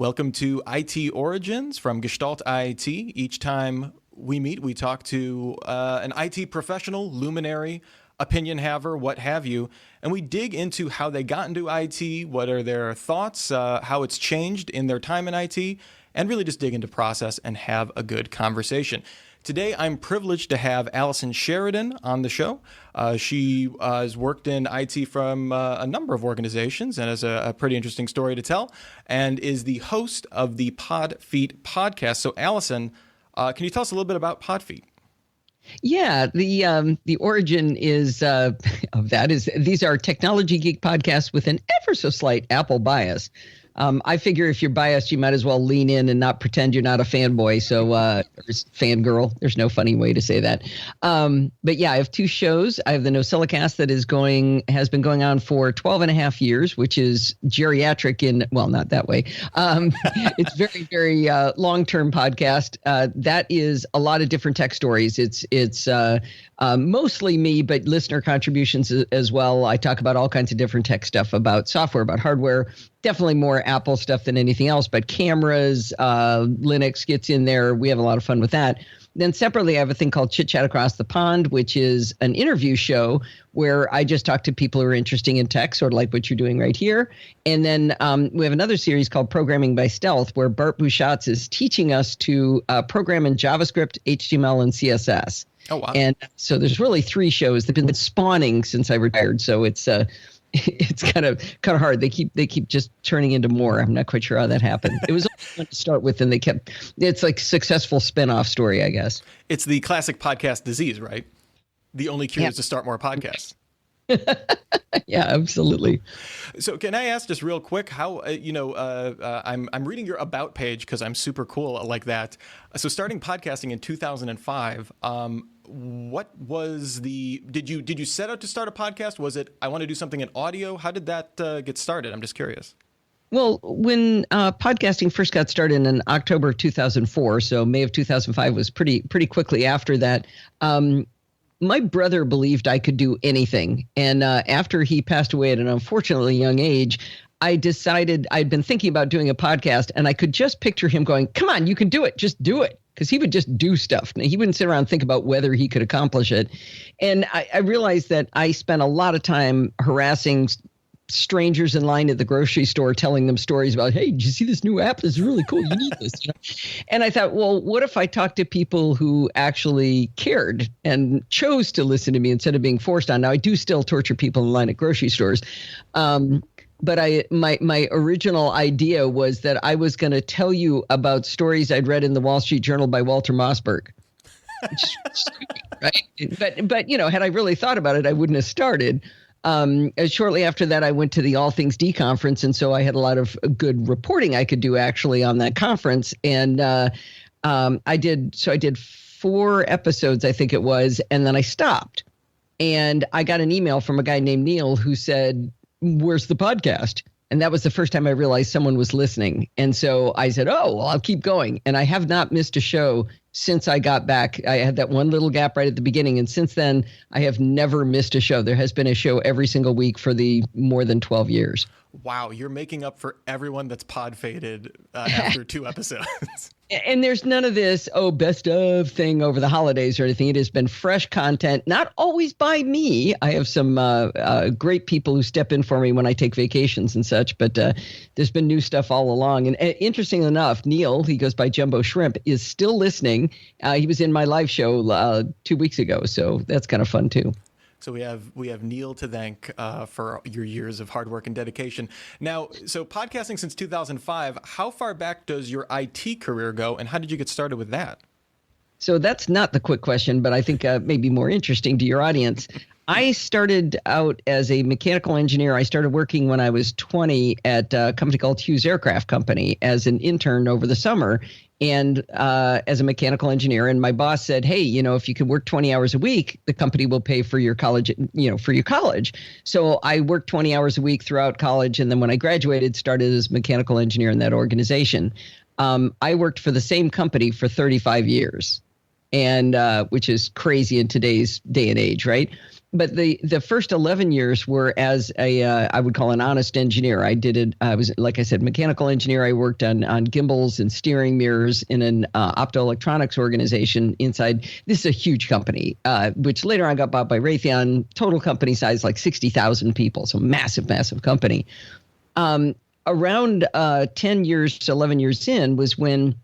Welcome to IT Origins from Gestalt IT. Each time we meet, we talk to an IT professional, luminary, opinion haver, what have you, and we dig into how they got into IT, what are their thoughts, how it's changed in their time in IT, and really just dig into process and have a good conversation. Today, I'm privileged to have Allison Sheridan on the show. She has worked in IT from a number of organizations and has a pretty interesting story to tell, and is the host of the PodFeet podcast. So, Allison, can you tell us a little bit about PodFeet? Yeah, the origin is of that is these are technology geek podcasts with an ever so slight Apple bias. I figure if you're biased, you might as well lean in and not pretend you're not a fanboy. So fangirl, there's no funny way to say that. But yeah, I have two shows. I have the NosillaCast that has been going on for 12 and a half years, which is geriatric in, well, not that way. It's very, very long-term podcast. That is a lot of different tech stories. It's mostly me, but listener contributions as well. I talk about all kinds of different tech stuff, about software, about hardware, definitely more Apple stuff than anything else, but cameras, Linux gets in there. We have a lot of fun with that. Then separately, I have a thing called Chit Chat Across the Pond, which is an interview show where I just talk to people who are interesting in tech, sort of like what you're doing right here. And then we have another series called Programming by Stealth, where Bart Busschots is teaching us to program in JavaScript, HTML, and CSS. Oh, wow. And so there's really three shows that have been spawning since I retired. So it's kind of hard. They keep just turning into more. I'm not quite sure how that happened. It was fun to start with, and it's like successful spin-off story, I guess. It's the classic podcast disease, right? The only cure is to start more podcasts. Yeah, absolutely. So can I ask just real quick how, I'm reading your About page because I'm super cool like that. So starting podcasting in 2005, what was did you set out to start a podcast? Was it, I want to do something in audio? How did that get started? I'm just curious. Well, when podcasting first got started in October of 2004, so May of 2005 was pretty quickly after that, my brother believed I could do anything. And after he passed away at an unfortunately young age, I decided I'd been thinking about doing a podcast, and I could just picture him going, come on, you can do it. Just do it. Because he would just do stuff. He wouldn't sit around and think about whether he could accomplish it. And I realized that I spent a lot of time harassing strangers in line at the grocery store, telling them stories about, hey, did you see this new app? This is really cool. You need this. And I thought, well, what if I talked to people who actually cared and chose to listen to me instead of being forced on? Now, I do still torture people in line at grocery stores. But my original idea was that I was going to tell you about stories I'd read in the Wall Street Journal by Walter Mossberg. Right? But had I really thought about it, I wouldn't have started. Shortly after that, I went to the All Things D conference, and so I had a lot of good reporting I could do actually on that conference. And I did 4 episodes, I think it was, and then I stopped. And I got an email from a guy named Neil who said, where's the podcast? And that was the first time I realized someone was listening. And so I said, oh, well, I'll keep going. And I have not missed a show since I got back. I had that one little gap right at the beginning. And since then, I have never missed a show. There has been a show every single week for the more than 12 years. Wow, you're making up for everyone that's pod faded after 2 episodes. And there's none of this, best of thing over the holidays or anything. It has been fresh content, not always by me. I have some great people who step in for me when I take vacations and such, but there's been new stuff all along. And interesting enough, Neil, he goes by Jumbo Shrimp, is still listening. He was in my live show 2 weeks ago, so that's kind of fun too. So we have Neil to thank for your years of hard work and dedication. Now, so podcasting since 2005, how far back does your IT career go, and how did you get started with that? So that's not the quick question, but I think maybe more interesting to your audience. I started out as a mechanical engineer. I started working when I was 20 at a company called Hughes Aircraft Company as an intern over the summer. And as a mechanical engineer, and my boss said, hey, if you can work 20 hours a week, the company will pay for your college, for your college. So I worked 20 hours a week throughout college. And then when I graduated, started as a mechanical engineer in that organization. I worked for the same company for 35 years, and which is crazy in today's day and age, right? but the first 11 years were as a I would call an honest engineer. I did it. I was, like I said, mechanical engineer. I worked on gimbals and steering mirrors in an optoelectronics organization inside. This is a huge company, which later on got bought by Raytheon. Total company size like 60,000 people, so massive company. Around 10 years to 11 years in was when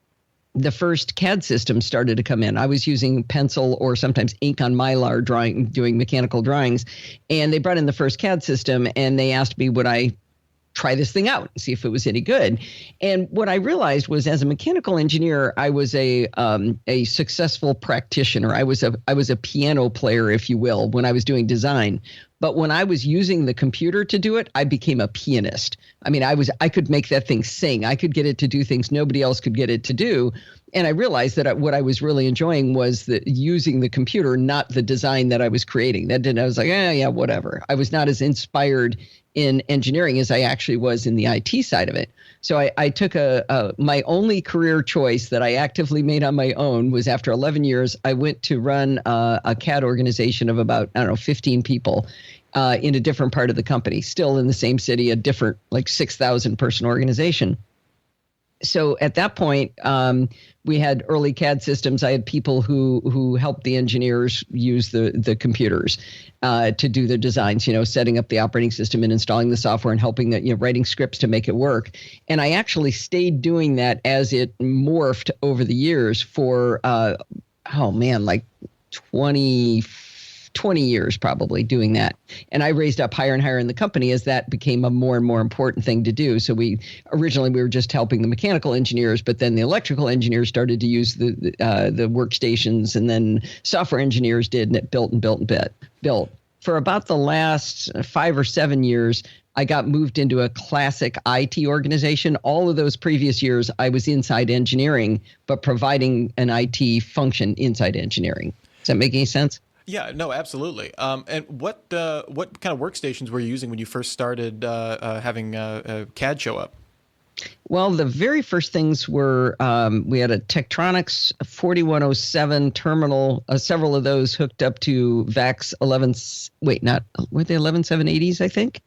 the first CAD system started to come in. I was using pencil or sometimes ink on Mylar doing mechanical drawings. And they brought in the first CAD system and they asked me, would I try this thing out and see if it was any good? And what I realized was, as a mechanical engineer, I was a successful practitioner. I was a piano player, if you will, when I was doing design. But when I was using the computer to do it, I became a pianist. I mean, I could make that thing sing. I could get it to do things nobody else could get it to do. And I realized that what I was really enjoying was using the computer, not the design that I was creating. I was like, yeah, whatever. I was not as inspired in engineering as I actually was in the IT side of it. So I took my only career choice that I actively made on my own was, after 11 years, I went to run a CAD organization of about, 15 people in a different part of the company, still in the same city, a different, like 6,000 person organization. So at that point, we had early CAD systems. I had people who helped the engineers use the computers to do their designs, setting up the operating system and installing the software and helping writing scripts to make it work. And I actually stayed doing that as it morphed over the years for, like 20 years probably doing that. And I raised up higher and higher in the company as that became a more and more important thing to do. So originally we were just helping the mechanical engineers, but then the electrical engineers started to use the workstations, and then software engineers did, and it built. For about the last 5 or 7 years, I got moved into a classic IT organization. All of those previous years, I was inside engineering, but providing an IT function inside engineering. Does that make any sense? Yeah, no, absolutely. And what kind of workstations were you using when you first started having CAD show up? Well, the very first things were we had a Tektronix 4107 terminal, several of those hooked up to VAX 11. Wait, were they 11780s? I think.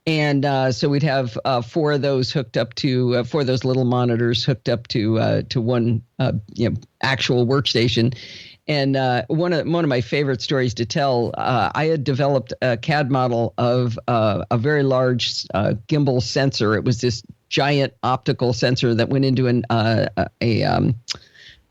And so we'd have 4 of those hooked up to 4 of those little monitors hooked up to one actual workstation. And one of my favorite stories to tell, I had developed a CAD model of a very large gimbal sensor. It was this giant optical sensor that went into a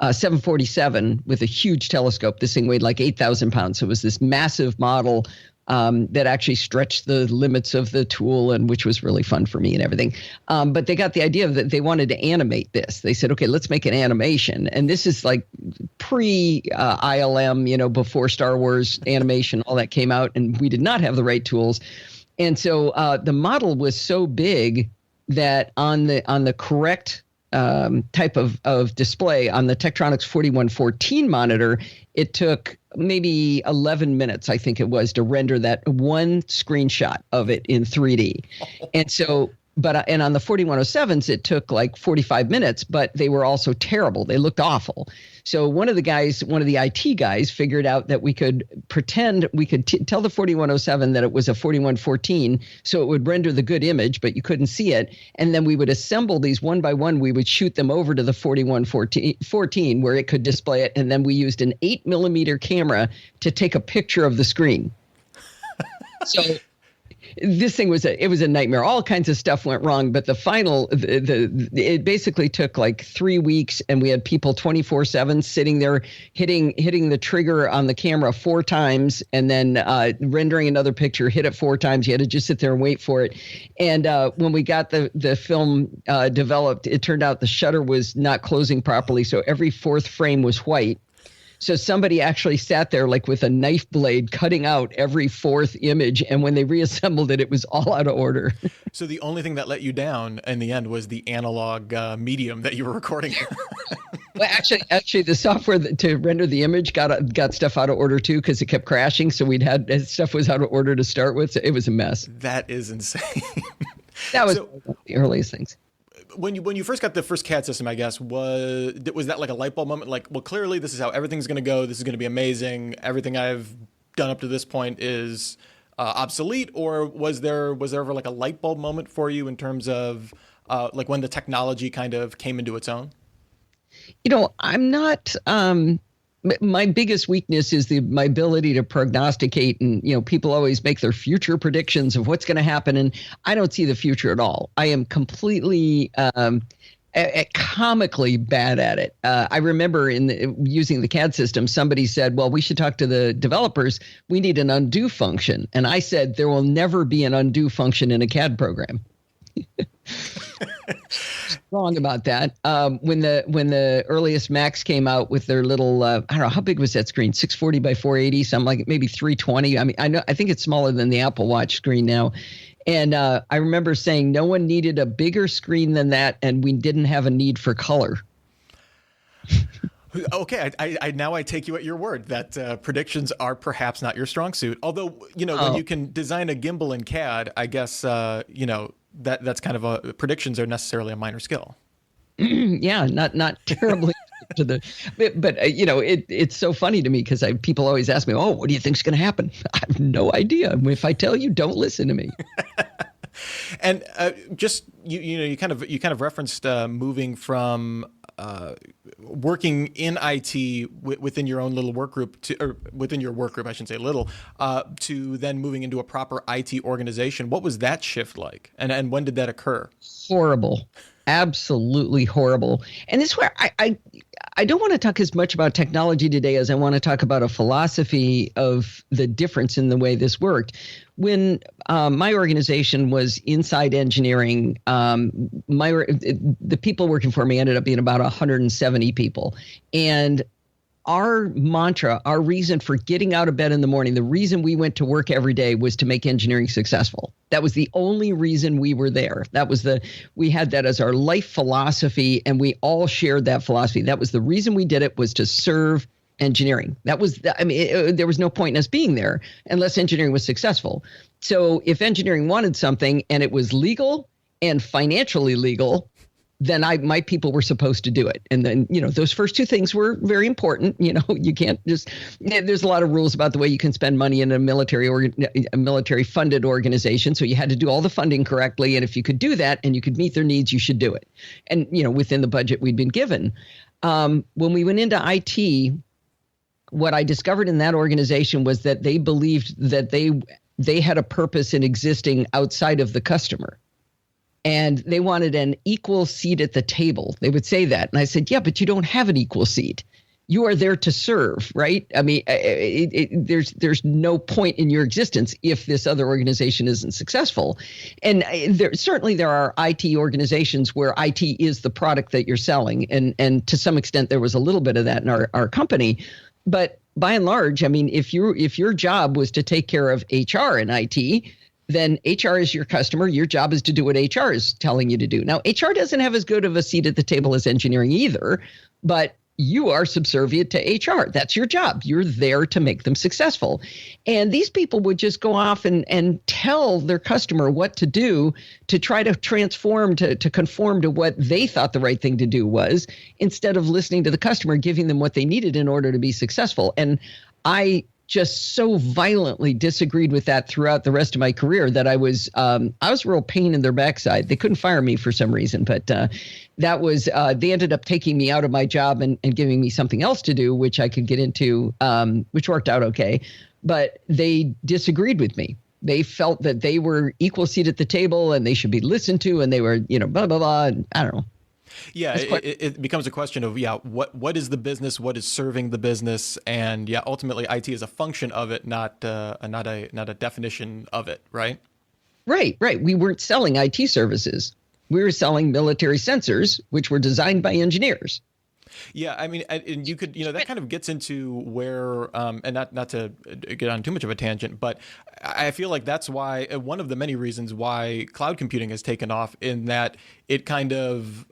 747 with a huge telescope. This thing weighed like 8,000 pounds. So it was this massive model that actually stretched the limits of the tool, and which was really fun for me and everything. But they got the idea that they wanted to animate this. They said, okay, let's make an animation. And this is like pre-ILM, before Star Wars animation, all that came out, and we did not have the right tools. And so the model was so big that on the correct type of display on the Tektronix 4114 monitor, it took maybe 11 minutes, I think it was, to render that one screenshot of it in 3D. And so, and on the 4107s, it took like 45 minutes, but they were also terrible. They looked awful. So one of the IT guys figured out that we could pretend, we could tell the 4107 that it was a 4114, so it would render the good image, but you couldn't see it. And then we would assemble these one by one. We would shoot them over to the 4114 where it could display it. And then we used an 8mm camera to take a picture of the screen. So this thing was a nightmare. All kinds of stuff went wrong, but it basically took like 3 weeks, and we had people 24/7 sitting there hitting the trigger on the camera 4 times, and then rendering another picture, hit it 4 times. You had to just sit there and wait for it. And when we got the film developed, it turned out the shutter was not closing properly, so every 4th frame was white. So somebody actually sat there like with a knife blade cutting out every 4th image. And when they reassembled it, it was all out of order. So the only thing that let you down in the end was the analog medium that you were recording. Well, actually, the software to render the image got stuff out of order too, because it kept crashing. So stuff was out of order to start with. So it was a mess. That is insane. That was one of the earliest things. When you first got the first CAD system, I guess, was that like a light bulb moment? Like, well, clearly this is how everything's going to go. This is going to be amazing. Everything I've done up to this point is obsolete, or was there ever like a light bulb moment for you in terms of like when the technology kind of came into its own? I'm not. My biggest weakness is my ability to prognosticate, and people always make their future predictions of what's going to happen, and I don't see the future at all. I am completely comically bad at it. I remember using the CAD system, somebody said, well, we should talk to the developers. We need an undo function. And I said, there will never be an undo function in a CAD program. Wrong about that. When the earliest Macs came out with their little, I don't know, how big was that screen? 640 by 480, something like maybe 320. I mean, I think it's smaller than the Apple Watch screen now. And I remember saying no one needed a bigger screen than that, and we didn't have a need for color. Okay, I now I take you at your word that predictions are perhaps not your strong suit. Although, when you can design a gimbal in CAD, I guess, that's kind of predictions are necessarily a minor skill. Yeah, not terribly to the, but it's so funny to me because people always ask me, oh, what do you think's going to happen? I have no idea. If I tell you, don't listen to me. And just you kind of referenced moving from working in IT within your own little work group or within your work group, I shouldn't say little, to then moving into a proper IT organization. What was that shift like, and when did that occur? Horrible. Absolutely horrible. And this is where I don't want to talk as much about technology today as I want to talk about a philosophy of the difference in the way this worked. When my organization was inside engineering, the people working for me ended up being about 170 people. And our mantra, our reason for getting out of bed in the morning, the reason we went to work every day was to make engineering successful. That was the only reason we were there. We had that as our life philosophy, and we all shared that philosophy. That was the reason we did it, was to serve engineering. There was no point in us being there unless engineering was successful. So if engineering wanted something and it was legal and financially legal, then my people were supposed to do it. And then, those first two things were very important. You can't there's a lot of rules about the way you can spend money in a military funded organization. So you had to do all the funding correctly. And if you could do that and you could meet their needs, you should do it. And, within the budget we'd been given. When we went into IT, what I discovered in that organization was that they believed that they had a purpose in existing outside of the customer. And they wanted an equal seat at the table. They would say that. And I said, yeah, but you don't have an equal seat. You are there to serve, right? I mean, there's no point in your existence if this other organization isn't successful. And there are IT organizations where IT is the product that you're selling. And to some extent, there was a little bit of that in our company. But by and large, I mean, if your job was to take care of HR in IT, then HR is your customer. Your job is to do what HR is telling you to do. Now, HR doesn't have as good of a seat at the table as engineering either, but you are subservient to HR. That's your job. You're there to make them successful. And these people would just go off and tell their customer what to do to try to transform, to conform to what they thought the right thing to do was, instead of listening to the customer, giving them what they needed in order to be successful. And I just so violently disagreed with that throughout the rest of my career that I was a real pain in their backside. They couldn't fire me for some reason, but that was they ended up taking me out of my job and giving me something else to do, which I could get into, which worked out okay. But they disagreed with me. They felt that they were equal seat at the table and they should be listened to, and they were, blah, blah, blah. And I don't know. Yeah, it becomes a question of, what is the business? What is serving the business? And ultimately IT is a function of it, not a definition of it, right? Right. We weren't selling IT services. We were selling military sensors, which were designed by engineers. Yeah, I mean, and you could, that kind of gets into where, and not to get on too much of a tangent, but I feel like that's why, one of the many reasons why cloud computing has taken off, in that it kind of,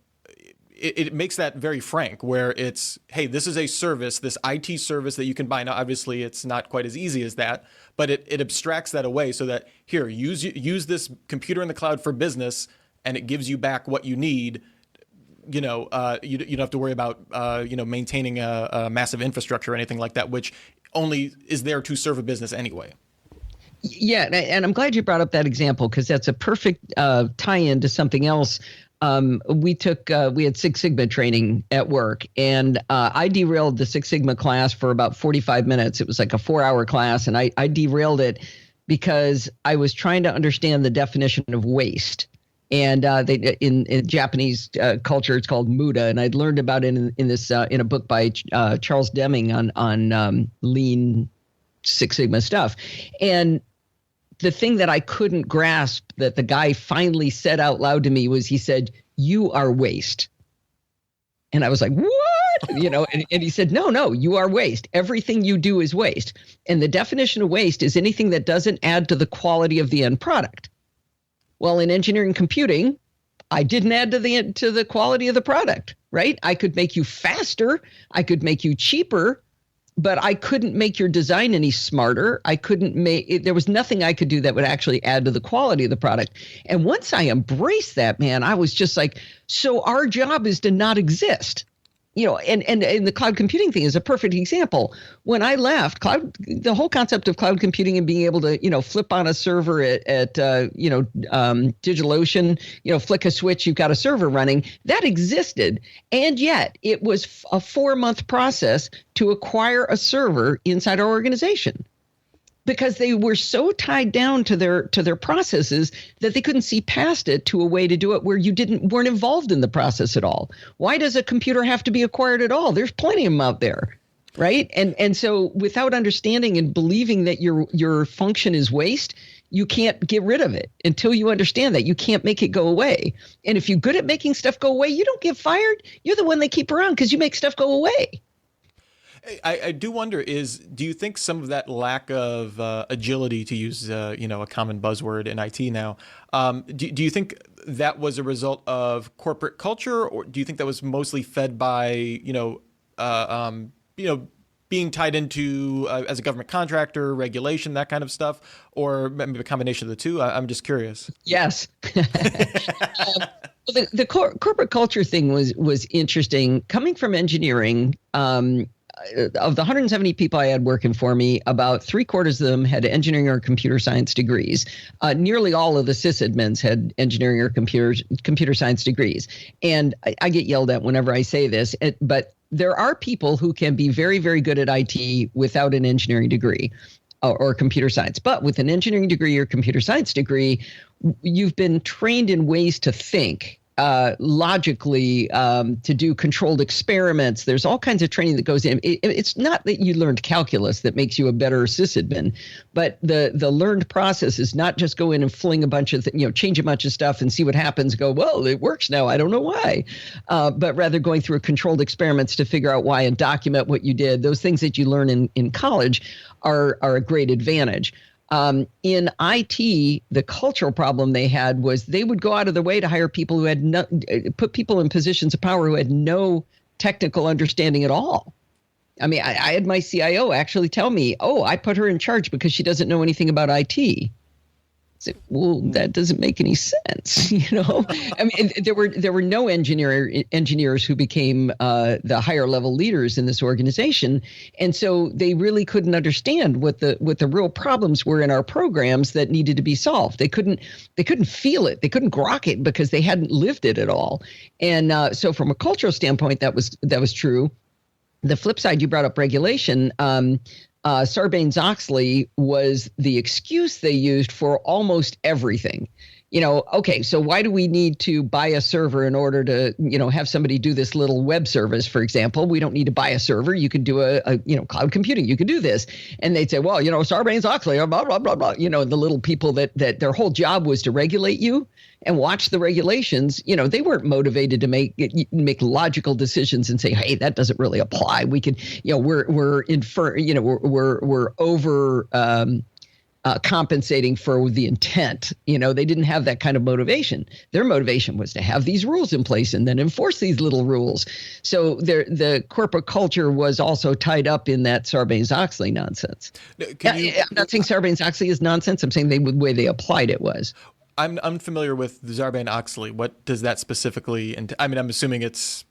it makes that very frank, where it's, hey, this is a service, this IT service that you can buy. Now, obviously, it's not quite as easy as that, but it abstracts that away so that, here, use this computer in the cloud for business, and it gives you back what you need. You don't have to worry about, maintaining a massive infrastructure or anything like that, which only is there to serve a business anyway. Yeah, and I'm glad you brought up that example, because that's a perfect tie-in to something else. We had Six Sigma training at work, and I derailed the Six Sigma class for about 45 minutes. It was like a 4-hour class, and I derailed it because I was trying to understand the definition of waste. And in Japanese culture, it's called muda, and I'd learned about it in a book by Charles Deming on lean Six Sigma stuff. And the thing that I couldn't grasp that the guy finally said out loud to me was, he said, "You are waste." And I was like, what? And he said, no, you are waste. Everything you do is waste. And the definition of waste is anything that doesn't add to the quality of the end product. Well, in engineering computing, I didn't add to the quality of the product, right? I could make you faster. I could make you cheaper. But I couldn't make your design any smarter. There was nothing I could do that would actually add to the quality of the product. And once I embraced that, man, I was just like, so our job is to not exist. And the cloud computing thing is a perfect example. When I left, the whole concept of cloud computing and being able to, flip on a server at DigitalOcean, flick a switch, you've got a server running, that existed. And yet it was a 4-month process to acquire a server inside our organization, because they were so tied down to their processes that they couldn't see past it to a way to do it where you weren't involved in the process at all. Why does a computer have to be acquired at all? There's plenty of them out there, right? And so without understanding and believing that your function is waste, you can't get rid of it until you understand that. You can't make it go away. And if you're good at making stuff go away, you don't get fired. You're the one they keep around because you make stuff go away. I do wonder, do you think some of that lack of agility, to use a common buzzword in IT now, do you think that was a result of corporate culture, or do you think that was mostly fed by being tied into as a government contractor, regulation, that kind of stuff, or maybe a combination of the two? I'm just curious. Yes. The corporate culture thing was interesting. Coming from engineering, of the 170 people I had working for me, about 3/4 of them had engineering or computer science degrees. Nearly all of the sysadmins had engineering or computer science degrees. And I get yelled at whenever I say this, but there are people who can be very, very good at IT without an engineering degree or computer science. But with an engineering degree or computer science degree, you've been trained in ways to think logically, to do controlled experiments. There's all kinds of training that goes in. It's not that you learned calculus that makes you a better sysadmin, but the learned process is not just go in and fling a bunch of, change a bunch of stuff and see what happens, go, well, it works now, I don't know why. But rather going through controlled experiments to figure out why and document what you did. Those things that you learn in college are a great advantage. In IT, the cultural problem they had was they would go out of their way to hire people who had put people in positions of power who had no technical understanding at all. I mean, I had my CIO actually tell me, I put her in charge because she doesn't know anything about IT. I said, well, that doesn't make any sense, I mean, there were no engineers who became the higher level leaders in this organization, and so they really couldn't understand what the real problems were in our programs that needed to be solved. They couldn't feel it, they couldn't grok it because they hadn't lived it at all. And so from a cultural standpoint, that was true. The flip side, you brought up regulation. Sarbanes-Oxley was the excuse they used for almost everything. Okay, so why do we need to buy a server in order to, have somebody do this little web service, for example? We don't need to buy a server. You could do a cloud computing. You could do this. And they'd say, well, Sarbanes-Oxley, blah, blah, blah, blah. The little people that their whole job was to regulate you and watch the regulations. They weren't motivated to make logical decisions and say, hey, that doesn't really apply. We could, we're over compensating for the intent. They didn't have that kind of motivation. Their motivation was to have these rules in place and then enforce these little rules. So the corporate culture was also tied up in that Sarbanes-Oxley nonsense. I'm not saying Sarbanes-Oxley is nonsense. I'm saying the way they applied it was. I'm unfamiliar with the Sarbanes-Oxley. What does that specifically? I'm assuming it's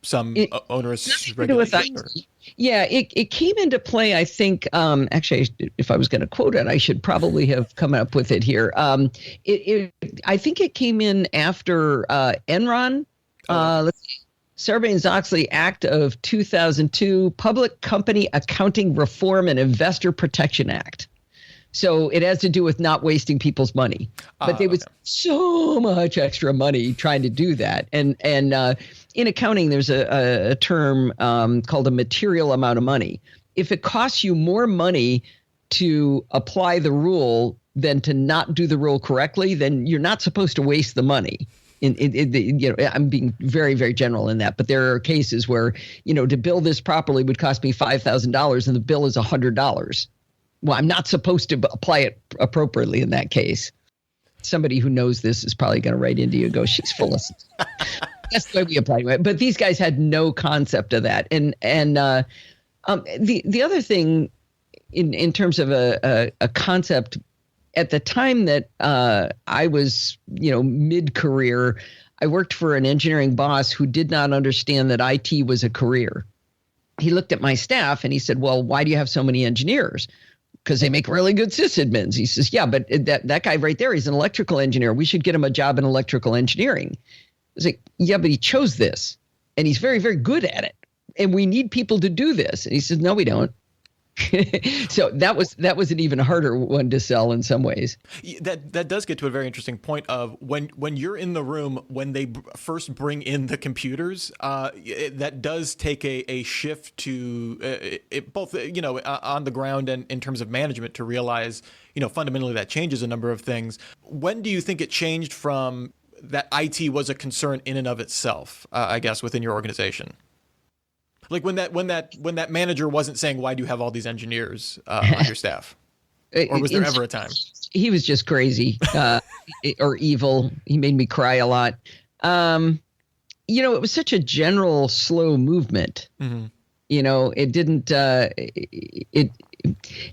some onerous to do with regulation? IT. Yeah, it came into play, I think, actually, if I was going to quote it, I should probably have come up with it here. I think it came in after Enron. Let's see. Sarbanes-Oxley Act of 2002, Public Company Accounting Reform and Investor Protection Act. So it has to do with not wasting people's money. But they would so much extra money trying to do that. And in accounting, there's a term called a material amount of money. If it costs you more money to apply the rule than to not do the rule correctly, then you're not supposed to waste the money. I'm being very, very general in that, but there are cases where, to bill this properly would cost me $5,000 and the bill is $100. Well, I'm not supposed to apply it appropriately in that case. Somebody who knows this is probably going to write into you and go, she's full of That's the way we apply it. But these guys had no concept of that. And the other thing in terms of a concept, at the time that I was, mid-career, I worked for an engineering boss who did not understand that IT was a career. He looked at my staff and he said, well, why do you have so many engineers? Because they make really good sysadmins. He says, yeah, but that guy right there, he's an electrical engineer. We should get him a job in electrical engineering. I was like, yeah, but he chose this and he's very, very good at it. And we need people to do this. And he says, no, we don't. So that was an even harder one to sell in some ways. That does get to a very interesting point of when you're in the room, when they first bring in the computers, that does take a shift to both on the ground and in terms of management to realize fundamentally that changes a number of things. When do you think it changed from that IT was a concern in and of itself, I guess, within your organization? Like when that manager wasn't saying, why do you have all these engineers on your staff? Or was there ever a time? He was just crazy or evil. He made me cry a lot. It was such a general slow movement. Mm-hmm. It didn't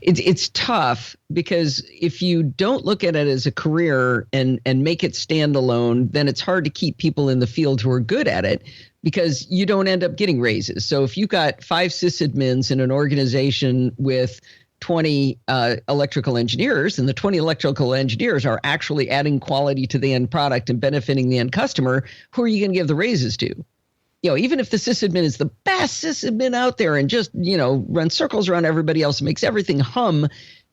it's tough because if you don't look at it as a career and make it stand alone, then it's hard to keep people in the field who are good at it, because you don't end up getting raises. So if you got 5 sysadmins in an organization with 20 electrical engineers, and the 20 electrical engineers are actually adding quality to the end product and benefiting the end customer, who are you going to give the raises to? Even if the sysadmin is the best sysadmin out there and just, runs circles around everybody else and makes everything hum,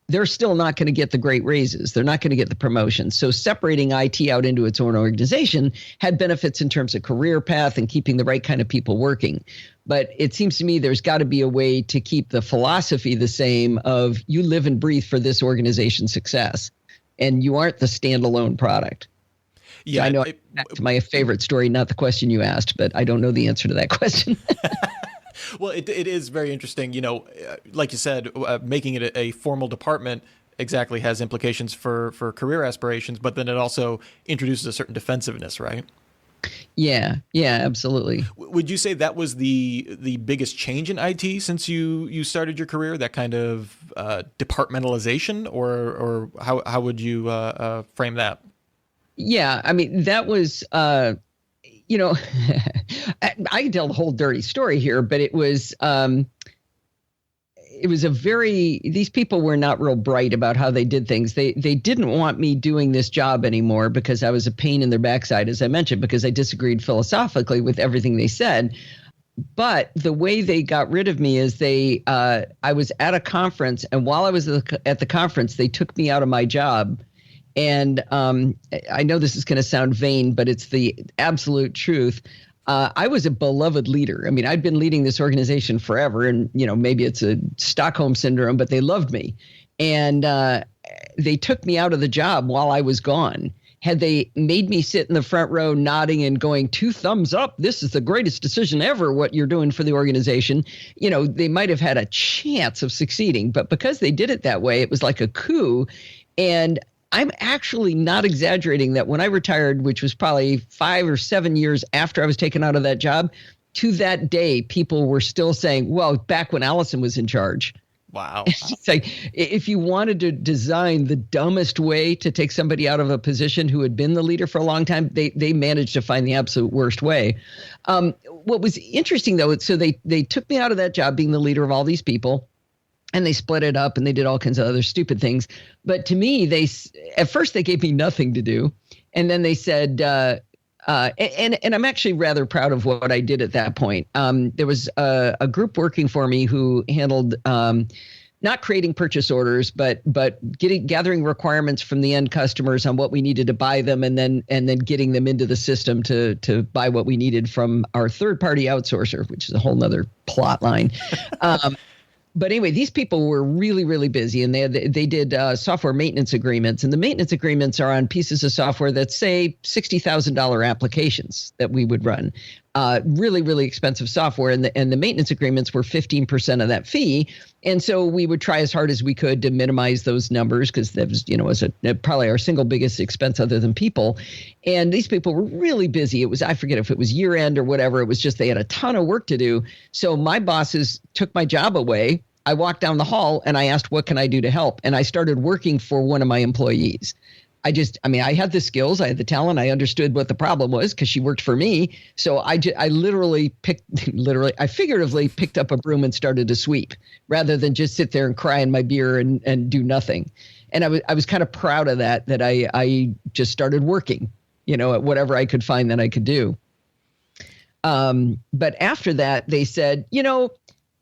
they're still not going to get the great raises. They're not going to get the promotions. So separating IT out into its own organization had benefits in terms of career path and keeping the right kind of people working. But it seems to me there's got to be a way to keep the philosophy the same of you live and breathe for this organization's success, and you aren't the standalone product. Yeah, so I know it's my favorite story, not the question you asked, but I don't know the answer to that question. Well, it is very interesting. Like you said, making it a formal department exactly has implications for career aspirations, but then it also introduces a certain defensiveness, right? Yeah, absolutely. Would you say that was the biggest change in IT since you started your career? That kind of departmentalization, or how would you frame that? Yeah, I mean, that was, I can tell the whole dirty story here, but it was these people were not real bright about how they did things. They didn't want me doing this job anymore because I was a pain in their backside, as I mentioned, because I disagreed philosophically with everything they said. But the way they got rid of me is I was at a conference, and while I was at the conference, they took me out of my job. And I know this is going to sound vain, but it's the absolute truth. I was a beloved leader. I mean, I'd been leading this organization forever, and maybe it's a Stockholm syndrome, but they loved me. And they took me out of the job while I was gone. Had they made me sit in the front row nodding and going 2 thumbs up, this is the greatest decision ever, what you're doing for the organization, they might have had a chance of succeeding. But because they did it that way, it was like a coup. And I'm actually not exaggerating that when I retired, which was probably 5 or 7 years after I was taken out of that job, to that day, people were still saying, well, back when Allison was in charge, Wow. It's like if you wanted to design the dumbest way to take somebody out of a position who had been the leader for a long time, they managed to find the absolute worst way. What was interesting, though, so they took me out of that job being the leader of all these people, and they split it up and they did all kinds of other stupid things. But to me, at first they gave me nothing to do. And then they said, and I'm actually rather proud of what I did at that point. There was a group working for me who handled not creating purchase orders, but gathering requirements from the end customers on what we needed to buy them, and then getting them into the system to buy what we needed from our third party outsourcer, which is a whole nother plot line. But anyway, these people were really, really busy, and they did software maintenance agreements. And the maintenance agreements are on pieces of software that say $60,000 applications that we would run. Really, really expensive software. And the maintenance agreements were 15% of that fee. And so we would try as hard as we could to minimize those numbers, because that was, probably our single biggest expense other than people. And these people were really busy. It was, I forget if it was year end or whatever. It was just they had a ton of work to do. So my bosses took my job away. I walked down the hall and I asked, what can I do to help? And I started working for one of my employees. I had the skills, I had the talent, I understood what the problem was because she worked for me. So I figuratively picked up a broom and started to sweep rather than just sit there and cry in my beer and do nothing. And I was kind of proud of that I just started working, at whatever I could find that I could do. But after that, they said,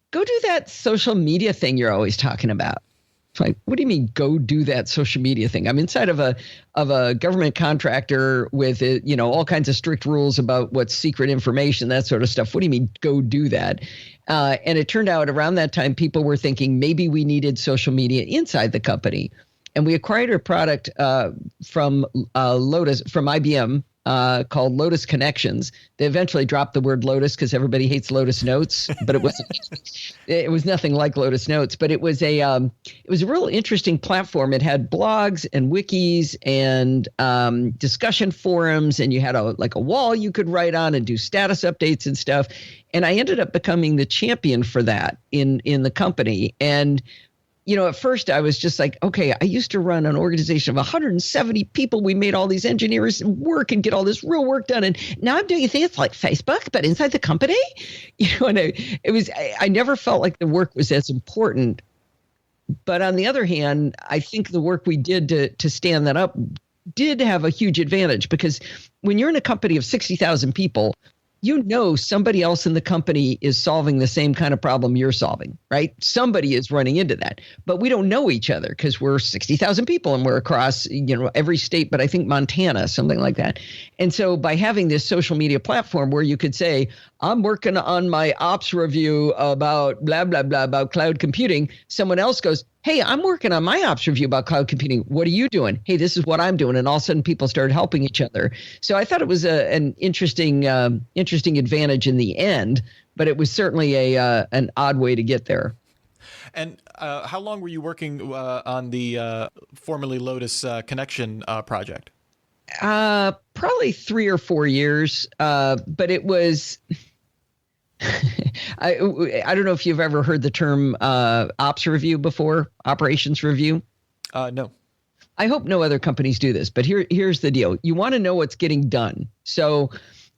go do that social media thing you're always talking about. Like, what do you mean go do that social media thing? I'm inside of a government contractor with all kinds of strict rules about what's secret information, that sort of stuff. What do you mean go do that? And it turned out around that time, people were thinking maybe we needed social media inside the company. And we acquired a product from Lotus, from IBM, called Lotus Connections. They eventually dropped the word Lotus because everybody hates Lotus Notes, but it was nothing like Lotus Notes. But it was a real interesting platform. It had blogs and wikis and discussion forums, and you had a wall you could write on and do status updates and stuff. And I ended up becoming the champion for that in the company. And at first I was just like, okay, I used to run an organization of 170 people. We made all these engineers work and get all this real work done. And now I'm doing things like Facebook, but inside the company, and I never felt like the work was as important. But on the other hand, I think the work we did to stand that up did have a huge advantage, because when you're in a company of 60,000 people, somebody else in the company is solving the same kind of problem you're solving, right? Somebody is running into that, but we don't know each other because we're 60,000 people and we're across, every state, but I think Montana, something like that. And so by having this social media platform where you could say, I'm working on my ops review about blah, blah, blah, about cloud computing. Someone else goes, hey, I'm working on my ops review about cloud computing. What are you doing? Hey, this is what I'm doing. And all of a sudden people started helping each other. So I thought it was an interesting advantage in the end, but it was certainly an odd way to get there. And how long were you working on the formerly Lotus Connection project? Probably 3 or 4 years. But it was, I don't know if you've ever heard the term ops review before, operations review. No. I hope no other companies do this, but here's the deal. You want to know what's getting done. So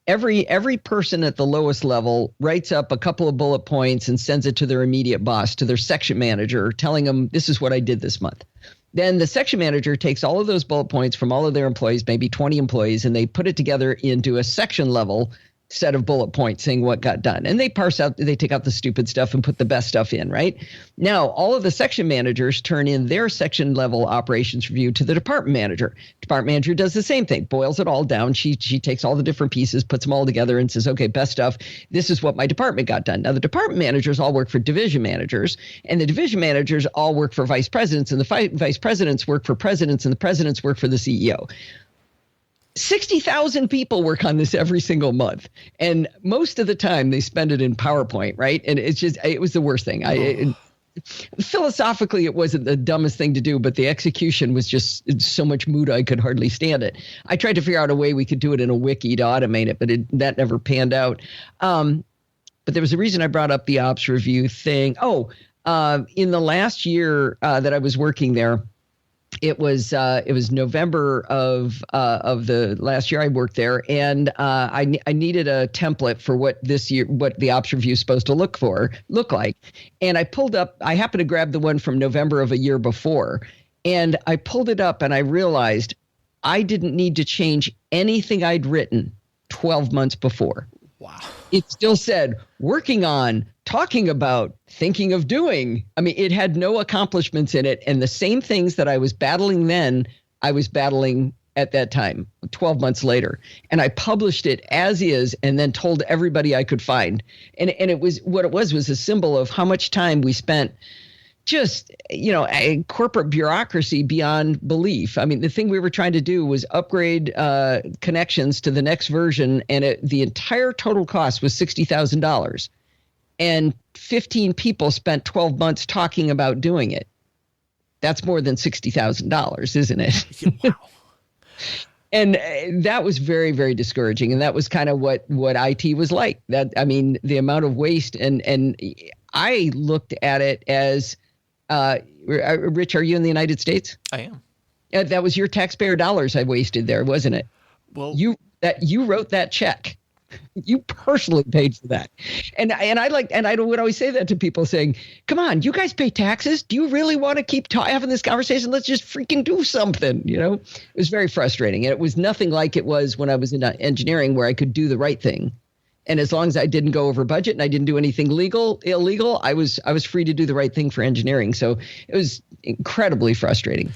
every person at the lowest level writes up a couple of bullet points and sends it to their immediate boss, to their section manager, telling them this is what I did this month. Then the section manager takes all of those bullet points from all of their employees, maybe 20 employees, and they put it together into a section level set of bullet points saying what got done. And they take out the stupid stuff and put the best stuff in, right? Now, all of the section managers turn in their section level operations review to the department manager. Department manager does the same thing, boils it all down. She takes all the different pieces, puts them all together and says, okay, best stuff. This is what my department got done. Now, the department managers all work for division managers, and the division managers all work for vice presidents, and the vice presidents work for presidents, and the presidents work for the CEO. 60,000 people work on this every single month. And most of the time they spend it in PowerPoint, right? And it was the worst thing. Philosophically, it wasn't the dumbest thing to do, but the execution was just so much mood I could hardly stand it. I tried to figure out a way we could do it in a wiki to automate it, but that never panned out. But there was a reason I brought up the ops review thing. Oh, In the last year that I was working there, it was November of the last year I worked there, and I needed a template for what the ops review is supposed to look like, and I pulled up. I happened to grab the one from November of a year before, and I pulled it up, and I realized I didn't need to change anything I'd written 12 months before. Wow. It still said working on, talking about, thinking of doing. I mean, it had no accomplishments in it. And the same things that I was battling then, I was battling at that time, 12 months later. And I published it as is and then told everybody I could find. And it was what it was a symbol of how much time we spent just, a corporate bureaucracy beyond belief. I mean, the thing we were trying to do was upgrade connections to the next version, and the entire total cost was $60,000. And 15 people spent 12 months talking about doing it. That's more than $60,000, isn't it? Wow. And that was very, very discouraging. And that was kind of what IT was like. The amount of waste. And I looked at it as, Rich, are you in the United States? I am. That was your taxpayer dollars I wasted there, wasn't it? Well, you wrote that check. You personally paid for that. And I would always say that to people, saying, come on, you guys pay taxes. Do you really want to keep having this conversation? Let's just freaking do something. It was very frustrating. And it was nothing like it was when I was in engineering, where I could do the right thing. And as long as I didn't go over budget and I didn't do anything illegal, I was free to do the right thing for engineering. So it was incredibly frustrating.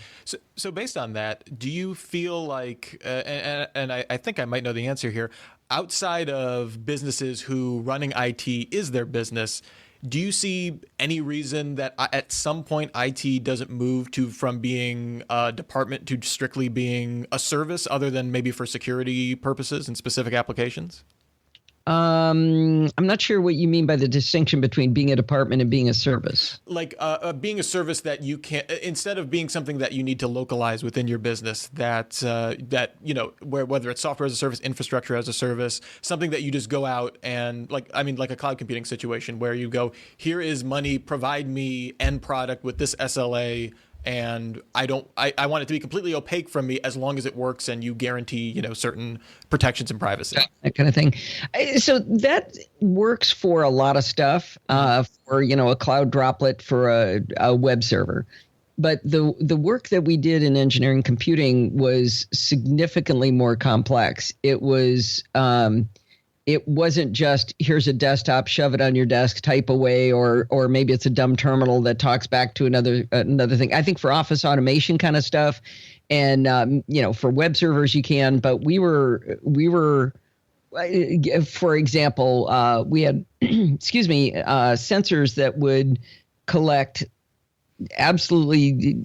So based on that, do you feel like, and I think I might know the answer here, outside of businesses who running IT is their business, do you see any reason that at some point IT doesn't move from being a department to strictly being a service, other than maybe for security purposes and specific applications? I'm not sure what you mean by the distinction between being a department and being a service. Like being a service that you can't, instead of being something that you need to localize within your business, that whether it's software as a service, infrastructure as a service, something that you just go out and like a cloud computing situation where you go, here is money, provide me end product with this SLA. And I want it to be completely opaque from me as long as it works and you guarantee, certain protections and privacy. That kind of thing. So that works for a lot of stuff, for, a cloud droplet, for a web server. But the work that we did in engineering computing was significantly more complex. It wasn't just, here's a desktop, shove it on your desk, type away, or maybe it's a dumb terminal that talks back to another thing. I think for office automation kind of stuff, and for web servers you can. But we were, for example, we had sensors that would collect absolutely,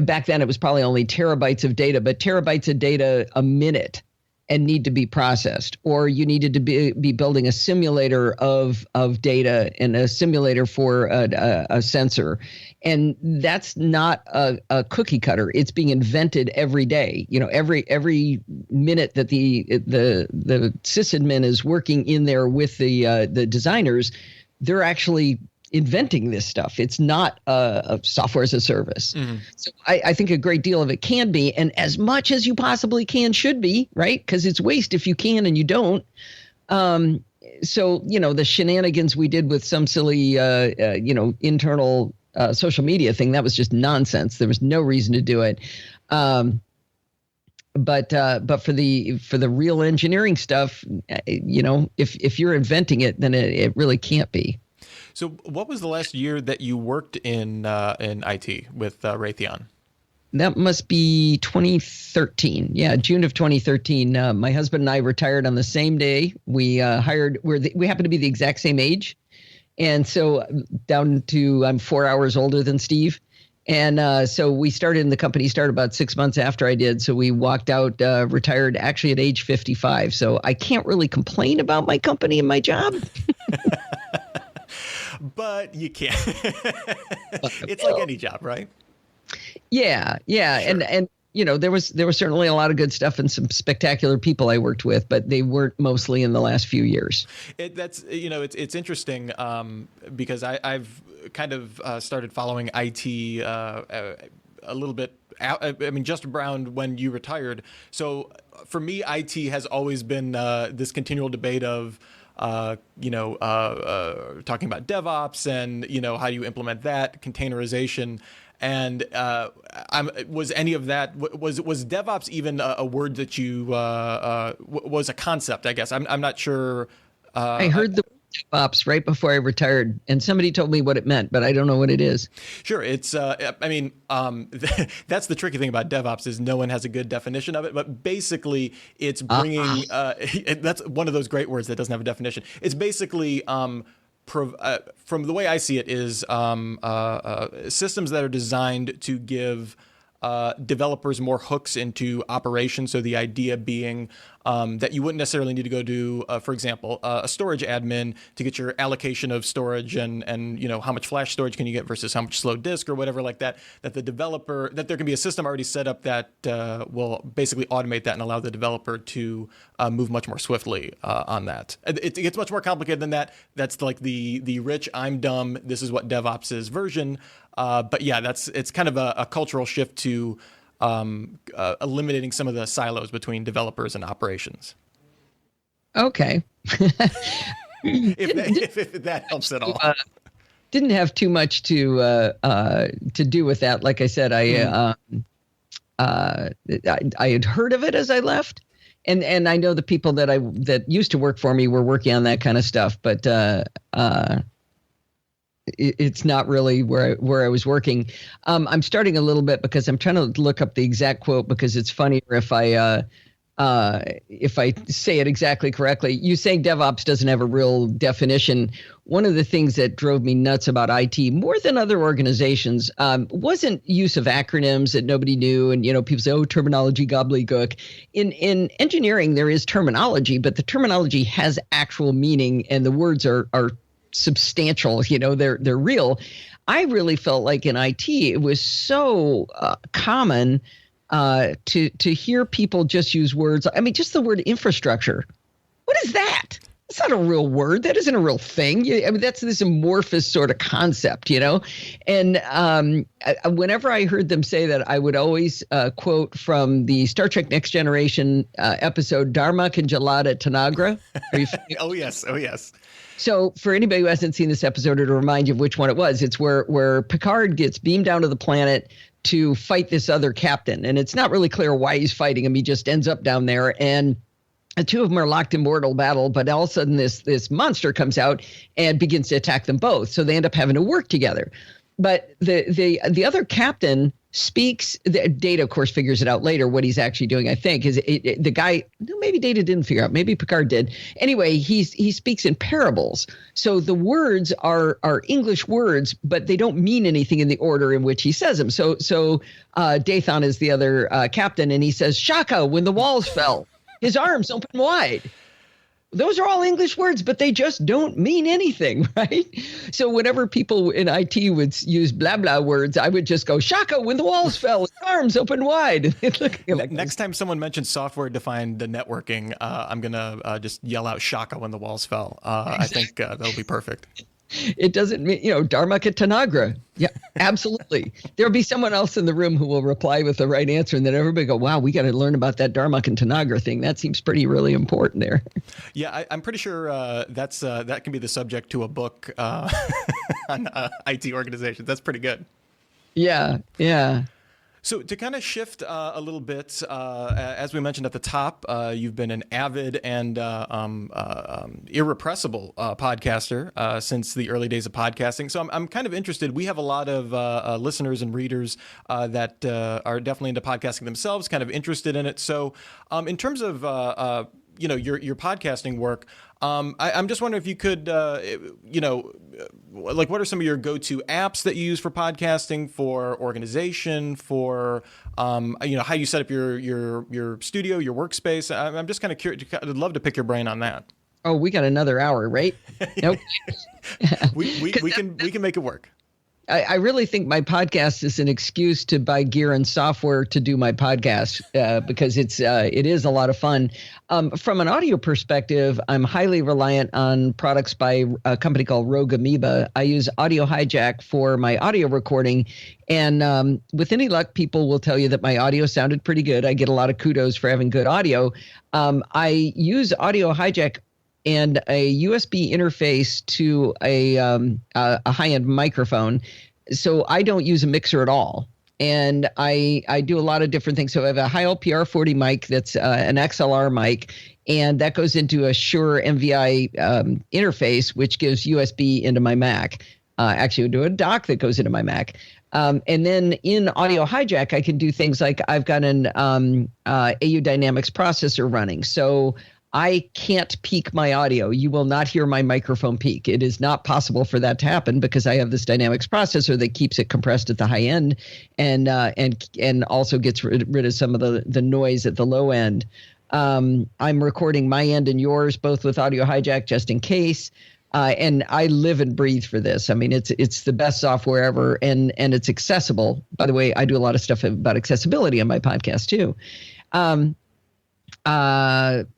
back then it was probably only terabytes of data, but terabytes of data a minute, and need to be processed, or you needed to be building a simulator of data and a simulator for a sensor. And that's not a cookie cutter. It's being invented every day. Every minute that the sysadmin is working in there with the designers, they're actually inventing this stuff. It's not a software as a service. Mm-hmm. So I think a great deal of it can be, and as much as you possibly can should be, right? Because it's waste if you can and you don't. So, the shenanigans we did with some silly, internal social media thing, that was just nonsense. There was no reason to do it. But for the real engineering stuff, if you're inventing it, then it really can't be. So what was the last year that you worked in IT with Raytheon? That must be 2013. Yeah, June of 2013. My husband and I retired on the same day. We we happen to be the exact same age. And so I'm 4 hours older than Steve. And so the company started about 6 months after I did. So we walked out, retired actually at age 55. So I can't really complain about my company and my job. But you can't. It's like any job, right? Yeah. Sure. And there was certainly a lot of good stuff and some spectacular people I worked with, but they weren't mostly in the last few years. It's interesting because I've kind of started following IT a little bit. Just around when you retired. So for me, IT has always been this continual debate of talking about DevOps and how you implement that, containerization. And was any of that, was DevOps even a word that you was a concept? I guess I'm not sure. I heard the DevOps right before I retired, and somebody told me what it meant, but I don't know what it is. Sure, it's. That's the tricky thing about DevOps is no one has a good definition of it. But basically, it's bringing. That's one of those great words that doesn't have a definition. It's basically. From the way I see it, is systems that are designed to give developers more hooks into operation. So the idea being that you wouldn't necessarily need to go to, for example, a storage admin to get your allocation of storage and how much flash storage can you get versus how much slow disk or whatever like that. That there can be a system already set up that will basically automate that and allow the developer to move much more swiftly on that. It gets much more complicated than that. That's like the rich, I'm dumb, this is what DevOps is version. But yeah, it's kind of a cultural shift to eliminating some of the silos between developers and operations. Okay. if that helps at all. Didn't have too much to do with that. Like I said, I had heard of it as I left, and I know the people that used to work for me were working on that kind of stuff, but it's not really where I was working. I'm starting a little bit because I'm trying to look up the exact quote because it's funnier if I say it exactly correctly. You saying DevOps doesn't have a real definition. One of the things that drove me nuts about IT more than other organizations wasn't use of acronyms that nobody knew. And, people say, oh, terminology gobbledygook. In engineering, there is terminology, but the terminology has actual meaning and the words are substantial, they're real. I really felt like in IT, it was so common to hear people just use words. I mean, just the word infrastructure. What is that? It's not a real word. That isn't a real thing. That's this amorphous sort of concept, And whenever I heard them say that, I would always quote from the Star Trek Next Generation episode, Dharma Kanjalada Tanagra. Oh, yes. So for anybody who hasn't seen this episode, or to remind you of which one it was, it's where Picard gets beamed down to the planet to fight this other captain. And it's not really clear why he's fighting him. He just ends up down there. And the two of them are locked in mortal battle. But all of a sudden, this monster comes out and begins to attack them both. So they end up having to work together. But the other captain speaks. Data, of course, figures it out later what he's actually doing. I think is the guy. Maybe Data didn't figure out. Maybe Picard did. Anyway, he speaks in parables. So the words are English words, but they don't mean anything in the order in which he says them. So Dathan is the other captain, and he says Shaka when the walls fell. His arms open wide. Those are all English words, but they just don't mean anything, right? So whenever people in IT would use blah, blah words, I would just go, Shaka, when the walls fell, his arms open wide. Next time someone mentions software-defined networking, I'm going to just yell out Shaka when the walls fell. I think that'll be perfect. It doesn't mean, Dharmaka Tanagra. Yeah, absolutely. There'll be someone else in the room who will reply with the right answer, and then everybody go, wow, we got to learn about that Dharmaka Tanagra thing. That seems really important there. Yeah, I'm pretty sure that can be the subject to a book on IT organizations. That's pretty good. Yeah. So to kind of shift a little bit, as we mentioned at the top, you've been an avid and irrepressible podcaster since the early days of podcasting. So I'm kind of interested. We have a lot of listeners and readers that are definitely into podcasting themselves, kind of interested in it. So in terms of your podcasting work, I'm just wondering if you could, like what are some of your go-to apps that you use for podcasting, for organization, for, how you set up your studio, your workspace. I'm just kind of curious. I'd love to pick your brain on that. Oh, we got another hour, right? Nope. we can make it work. I really think my podcast is an excuse to buy gear and software to do my podcast because it is a lot of fun. From an audio perspective, I'm highly reliant on products by a company called Rogue Amoeba. I use Audio Hijack for my audio recording. And with any luck, people will tell you that my audio sounded pretty good. I get a lot of kudos for having good audio. I use Audio Hijack and a USB interface to a high-end microphone. So I don't use a mixer at all. And I do a lot of different things. So I have a high LPR 40 mic that's an XLR mic, and that goes into a Shure MVI interface, which gives USB into my Mac. Actually, we do a dock that goes into my Mac. And then in Audio Hijack, I can do things like I've got an AU Dynamics processor running. So I can't peak my audio. You will not hear my microphone peak. It is not possible for that to happen because I have this Dynamics processor that keeps it compressed at the high end and also gets rid of some of the noise at the low end. I'm recording my end and yours both with Audio Hijack just in case. And I live and breathe for this. I mean, it's the best software ever, and it's accessible. By the way, I do a lot of stuff about accessibility on my podcast too.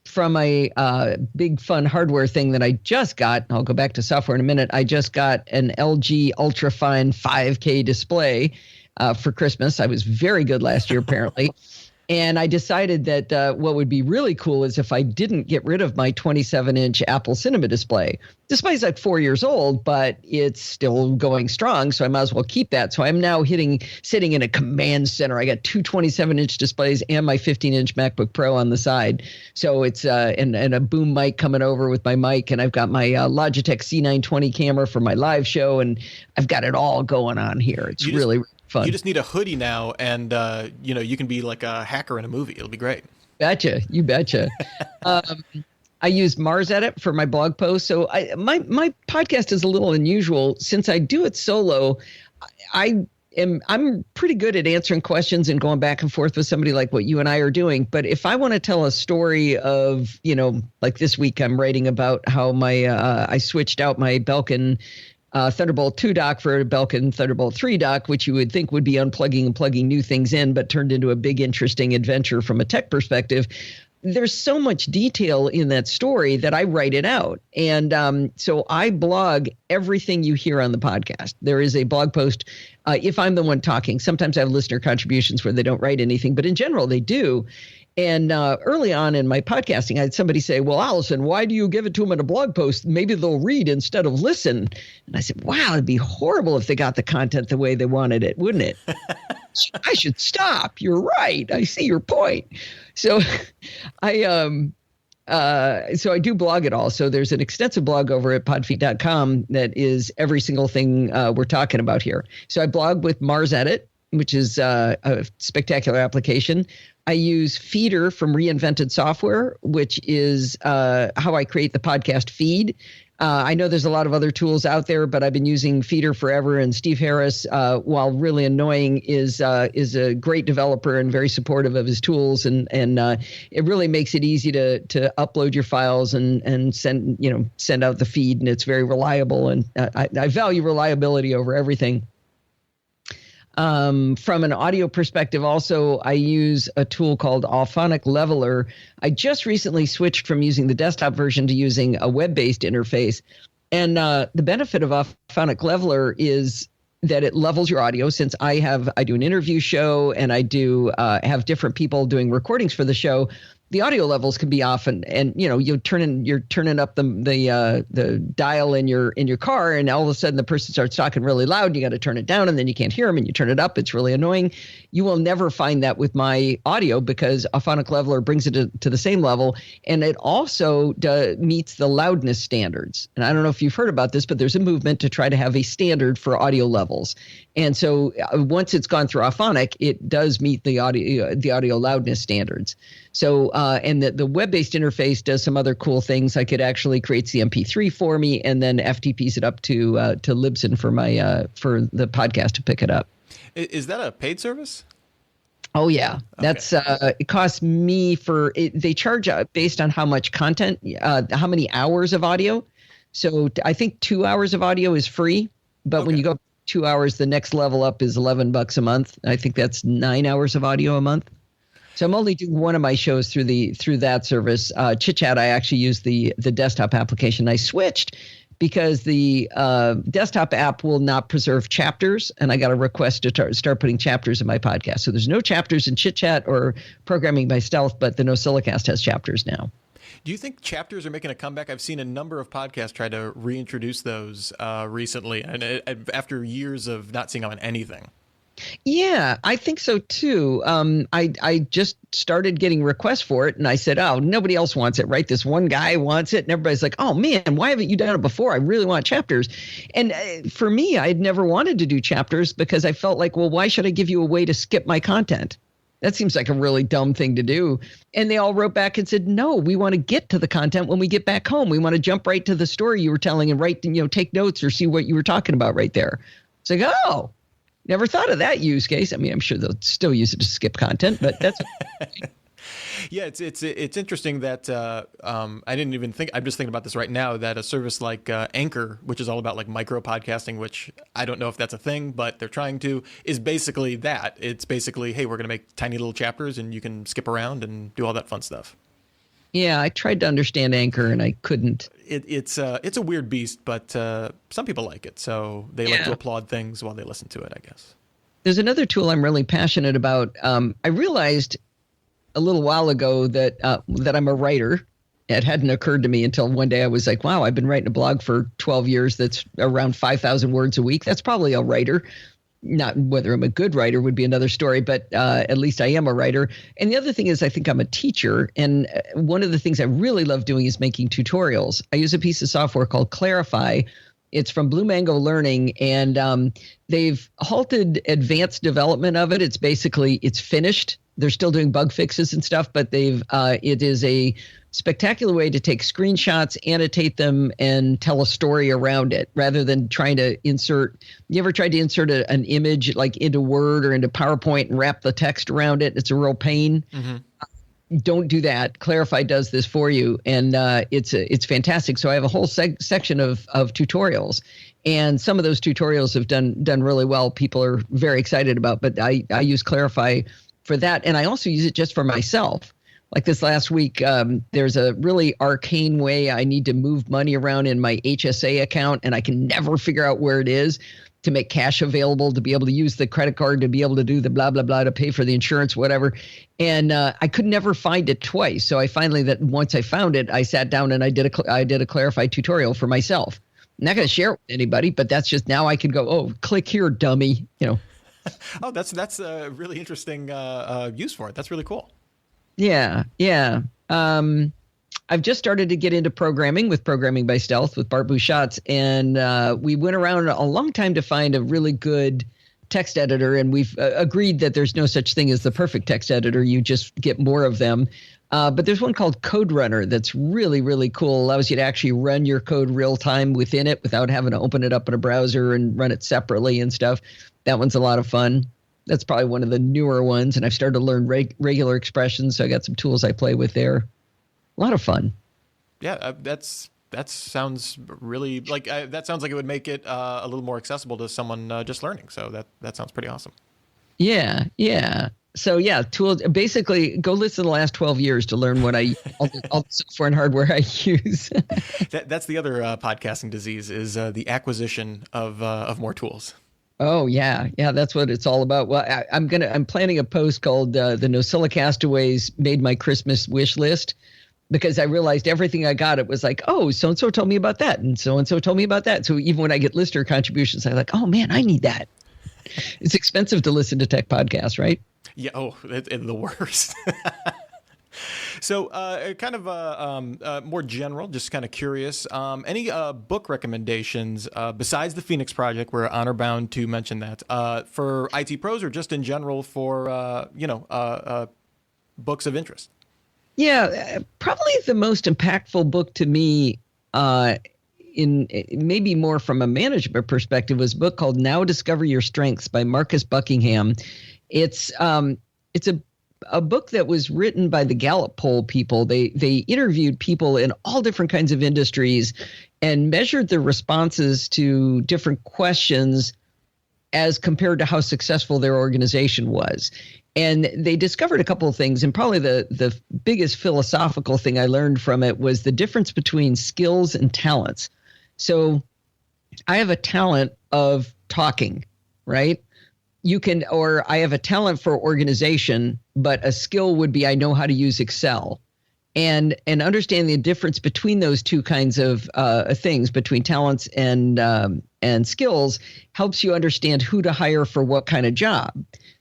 From a big fun hardware thing that I just got, and I'll go back to software in a minute. I just got an LG Ultrafine 5K display for Christmas. I was very good last year, apparently. And I decided that what would be really cool is if I didn't get rid of my 27-inch Apple Cinema display. Display's like 4 years old, but it's still going strong, so I might as well keep that. So I'm now sitting in a command center. I got two 27-inch displays and my 15-inch MacBook Pro on the side. So it's and a boom mic coming over with my mic, and I've got my Logitech C920 camera for my live show, and I've got it all going on here. It's really fun. You just need a hoodie now, and you can be like a hacker in a movie. It'll be great. You betcha. I use Mars Edit for my blog post. So my podcast is a little unusual since I do it solo. I'm pretty good at answering questions and going back and forth with somebody like what you and I are doing. But if I want to tell a story of, like this week, I'm writing about how I switched out my Belkin Thunderbolt 2 dock for a Belkin Thunderbolt 3 dock, which you would think would be unplugging and plugging new things in, but turned into a big, interesting adventure from a tech perspective. There's so much detail in that story that I write it out. And so I blog everything you hear on the podcast. There is a blog post if I'm the one talking. Sometimes I have listener contributions where they don't write anything, but in general, they do. And early on in my podcasting, I had somebody say, well, Allison, why do you give it to them in a blog post? Maybe they'll read instead of listen. And I said, wow, it'd be horrible if they got the content the way they wanted it, wouldn't it? I should stop. You're right. I see your point. So I do blog it all. So there's an extensive blog over at podfeet.com that is every single thing we're talking about here. So I blog with Mars Edit, which is a spectacular application. I use Feeder from Reinvented Software, which is how I create the podcast feed. I know there's a lot of other tools out there, but I've been using Feeder forever. And Steve Harris, while really annoying, is a great developer and very supportive of his tools. And it really makes it easy to upload your files and send out the feed. And it's very reliable. And I value reliability over everything. From an audio perspective, also, I use a tool called Alphonic Leveler. I just recently switched from using the desktop version to using a web-based interface. And the benefit of Alphonic Leveler is that it levels your audio. Since I do an interview show and I do have different people doing recordings for the show, the audio levels can be off, and you're turning up the dial in your car, and all of a sudden the person starts talking really loud, and you got to turn it down, and then you can't hear them, and you turn it up. It's really annoying. You will never find that with my audio because Alphonic Leveler brings it to the same level, and it also meets the loudness standards. And I don't know if you've heard about this, but there's a movement to try to have a standard for audio levels. And so once it's gone through Alphonic, it does meet the audio loudness standards. So and the web-based interface does some other cool things. Like it actually creates the MP3 for me and then FTPs it up to Libsyn for the podcast to pick it up. Is that a paid service? Oh yeah, okay. That's it costs me they charge based on how much content, how many hours of audio. So I think 2 hours of audio is free, but when you go 2 hours. The next level up is $11 a month. I think that's 9 hours of audio a month. So I'm only doing one of my shows through that service. Chit Chat, I actually use the desktop application. I switched because the desktop app will not preserve chapters, and I got a request to start putting chapters in my podcast. So there's no chapters in Chit Chat or Programming by Stealth, but the NosillaCast has chapters now. Do you think chapters are making a comeback? I've seen a number of podcasts try to reintroduce those recently, and after years of not seeing them on anything. Yeah, I think so too. I just started getting requests for it, and I said, "Oh, nobody else wants it, right? This one guy wants it," and everybody's like, "Oh man, why haven't you done it before? I really want chapters." And for me, I'd never wanted to do chapters because I felt like, well, why should I give you a way to skip my content? That seems like a really dumb thing to do. And they all wrote back and said, "No, we want to get to the content when we get back home. We want to jump right to the story you were telling and take notes or see what you were talking about right there." It's like, oh. Never thought of that use case. I mean, I'm sure they'll still use it to skip content, but that's. Yeah, it's interesting that I didn't even think. I'm just thinking about this right now. That a service like Anchor, which is all about like micro podcasting, which I don't know if that's a thing, but they're trying to, is basically that. It's basically, hey, we're going to make tiny little chapters, and you can skip around and do all that fun stuff. Yeah, I tried to understand Anchor, and I couldn't. It's a weird beast, but some people like it, so they like to applaud things while they listen to it, I guess. There's another tool I'm really passionate about. I realized a little while ago that I'm a writer. It hadn't occurred to me until one day I was like, wow, I've been writing a blog for 12 years that's around 5,000 words a week. That's probably a writer. Not whether I'm a good writer would be another story, but at least I am a writer. And the other thing is I think I'm a teacher. And one of the things I really love doing is making tutorials. I use a piece of software called Clarify. It's from Blue Mango Learning, and they've halted advanced development of it. It's finished. They're still doing bug fixes and stuff, but it is a spectacular way to take screenshots, annotate them, and tell a story around it rather than trying to insert. You ever tried to insert an image like into Word or into PowerPoint and wrap the text around it? It's a real pain. Mm-hmm. Don't do that. Clarify does this for you, and it's fantastic. So I have a whole section of tutorials, and some of those tutorials have done really well. People are very excited about, but I use Clarify for that, and I also use it just for myself. Like this last week, there's a really arcane way I need to move money around in my HSA account, and I can never figure out where it is to make cash available, to be able to use the credit card, to be able to do the blah, blah, blah, to pay for the insurance, whatever. And I could never find it twice. So I finally, that once I found it, I sat down and I did a Clarify tutorial for myself. I'm not going to share it with anybody, but that's just now I can go, oh, click here, dummy, Oh, that's a really interesting use for it. That's really cool. Yeah. I've just started to get into programming with Programming by Stealth with Bart Bouchatz, and we went around a long time to find a really good text editor, and we've agreed that there's no such thing as the perfect text editor. You just get more of them. But there's one called Code Runner that's really, really cool. Allows you to actually run your code real time within it without having to open it up in a browser and run it separately and stuff. That one's a lot of fun. That's probably one of the newer ones, and I've started to learn regular expressions, so I got some tools I play with there. A lot of fun. Yeah, that sounds really like that sounds like it would make it a little more accessible to someone just learning. So that sounds pretty awesome. Yeah. So yeah, tools. Basically, go listen to the last 12 years to learn what all the software and hardware I use. That's the other podcasting disease is the acquisition of more tools. Oh yeah, that's what it's all about. Well, I'm planning a post called "The Nosilla Castaways Made My Christmas Wish List," because I realized everything I got, it was like, oh, so and so told me about that, and so told me about that. So even when I get listener contributions, I'm like, oh man, I need that. It's expensive to listen to tech podcasts, right? Yeah. Oh, it's the worst. So kind of more general, just kind of curious, any book recommendations besides the Phoenix Project? We're honor bound to mention that for IT pros or just in general for, books of interest. Yeah, probably the most impactful book to me in maybe more from a management perspective was a book called Now Discover Your Strengths by Marcus Buckingham. It's a book that was written by the Gallup poll people. They interviewed people in all different kinds of industries and measured their responses to different questions as compared to how successful their organization was. And they discovered a couple of things. And probably the biggest philosophical thing I learned from it was the difference between skills and talents. So I have a talent of talking, right? Or I have a talent for organization, but a skill would be I know how to use Excel. And understanding the difference between those two kinds of things, between talents and skills, helps you understand who to hire for what kind of job.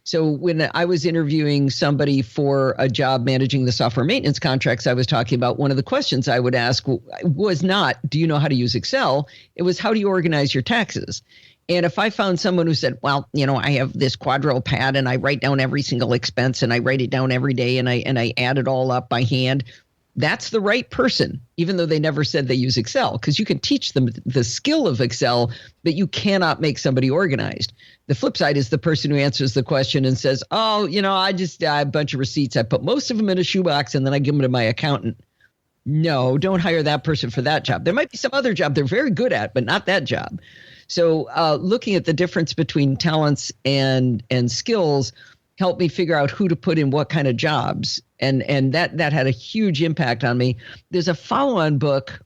So when I was interviewing somebody for a job managing the software maintenance contracts I was talking about, one of the questions I would ask was not, do you know how to use Excel? It was, how do you organize your taxes? And if I found someone who said, well, I have this Quadro pad and I write down every single expense and I write it down every day and I add it all up by hand, that's the right person, even though they never said they use Excel, because you can teach them the skill of Excel, but you cannot make somebody organized. The flip side is the person who answers the question and says, oh, I have a bunch of receipts. I put most of them in a shoebox and then I give them to my accountant. No, don't hire that person for that job. There might be some other job they're very good at, but not that job. So looking at the difference between talents and skills helped me figure out who to put in what kind of jobs. And that had a huge impact on me. There's a follow-on book.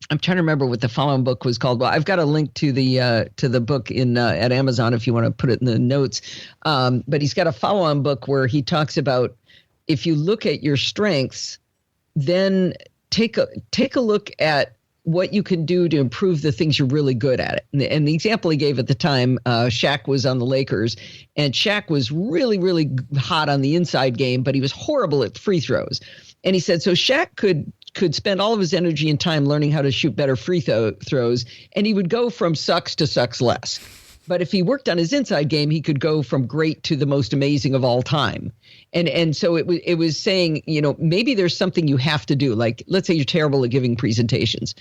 I'm trying to remember what the follow-on book was called. Well, I've got a link to the book at Amazon if you want to put it in the notes. But he's got a follow-on book where he talks about, if you look at your strengths, then take a look at what you can do to improve the things you're really good at. And the example he gave at the time, Shaq was on the Lakers, and Shaq was really, really hot on the inside game, but he was horrible at free throws. And he said, so Shaq could spend all of his energy and time learning how to shoot better free throws, and he would go from sucks to sucks less. But if he worked on his inside game, he could go from great to the most amazing of all time. And so it was saying, maybe there's something you have to do. Like, let's say you're terrible at giving presentations.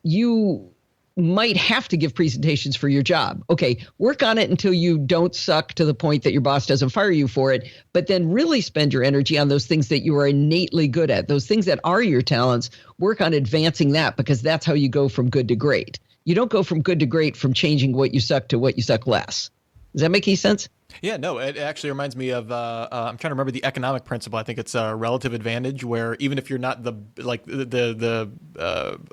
You might have to give presentations for your job. Okay, work on it until you don't suck to the point that your boss doesn't fire you for it, but then really spend your energy on those things that you are innately good at, those things that are your talents. Work on advancing that, because that's how you go from good to great. You don't go from good to great from changing what you suck to what you suck less. Does that make any sense? Yeah, no, it actually reminds me of, I'm trying to remember the economic principle. I think it's a relative advantage, where even if you're not the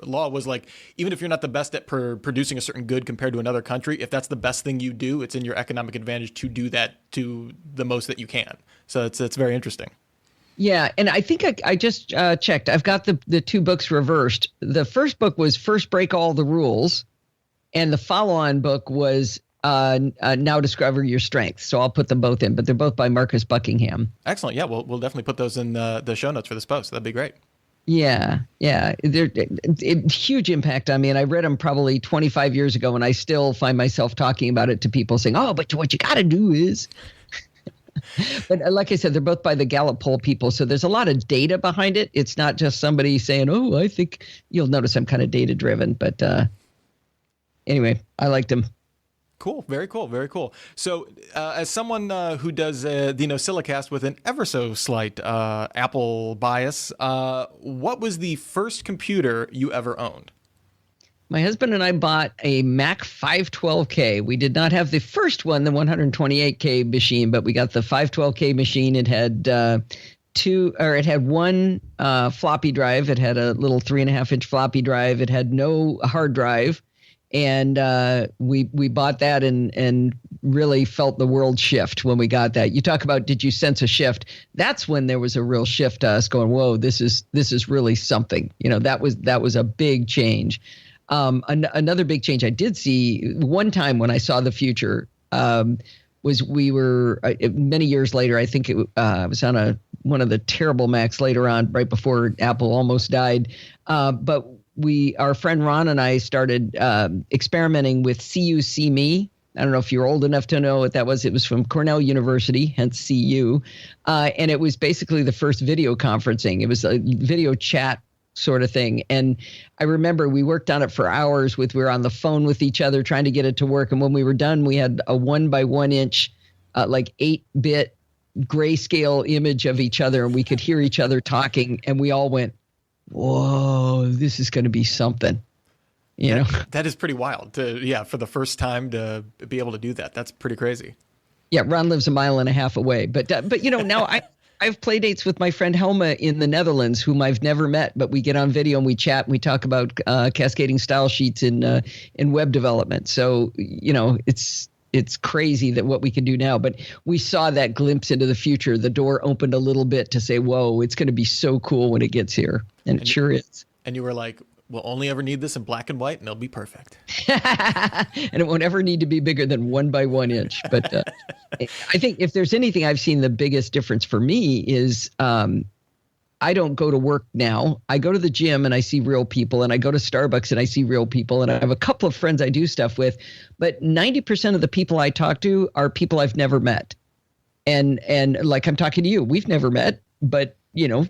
law was like, even if you're not the best at producing a certain good compared to another country, if that's the best thing you do, it's in your economic advantage to do that to the most that you can. So it's very interesting. Yeah, and I think I just checked. I've got the two books reversed. The first book was First Break All the Rules, and the follow-on book was Now Discover Your Strengths. So I'll put them both in, but they're both by Marcus Buckingham. Excellent. Yeah, we'll definitely put those in the show notes for this post. That'd be great. Yeah. They're huge impact on me. And I read them probably 25 years ago, and I still find myself talking about it to people saying, oh, but what you got to do is... But like I said, they're both by the Gallup poll people. So there's a lot of data behind it. It's not just somebody saying, oh, I think you'll notice I'm kind of data driven. But anyway, I liked them. Cool. Very cool. Very cool. So as someone who does the NosillaCast with an ever so slight Apple bias, what was the first computer you ever owned? My husband and I bought a Mac 512K. We did not have the first one, the 128K machine, but we got the 512K machine. It had one floppy drive. It had a little 3.5-inch floppy drive. It had no hard drive. And we bought that and really felt the world shift when we got that. You talk about, did you sense a shift? That's when there was a real shift to us going, whoa, this is really something. That was a big change. Another big change I did see one time when I saw the future was we were many years later. I think I was on one of the terrible Macs later on, right before Apple almost died. But our friend Ron and I started experimenting with CU Me. I don't know if you're old enough to know what that was. It was from Cornell University, hence CU. And it was basically the first video conferencing. It was a video chat sort of thing. And I remember we worked on it for hours. We were on the phone with each other trying to get it to work. And when we were done, we had a 1 by 1 inch, 8-bit grayscale image of each other. And we could hear each other talking. And we all went, whoa, this is going to be something. You know, that is pretty wild for the first time to be able to do that. That's pretty crazy. Yeah, Ron lives 1.5 miles away, but now I have play dates with my friend Helma in the Netherlands, whom I've never met, but we get on video and we chat and we talk about cascading style sheets in web development. So it's crazy that what we can do now, but we saw that glimpse into the future. The door opened a little bit to say, "Whoa, it's going to be so cool when it gets here," and it sure is. And you were like, we'll only ever need this in black and white and it'll be perfect. And it won't ever need to be bigger than 1 by 1 inch. But I think if there's anything I've seen the biggest difference for me is I don't go to work now. I go to the gym and I see real people, and I go to Starbucks and I see real people, and I have a couple of friends I do stuff with. But 90% of the people I talk to are people I've never met. And like I'm talking to you, we've never met, but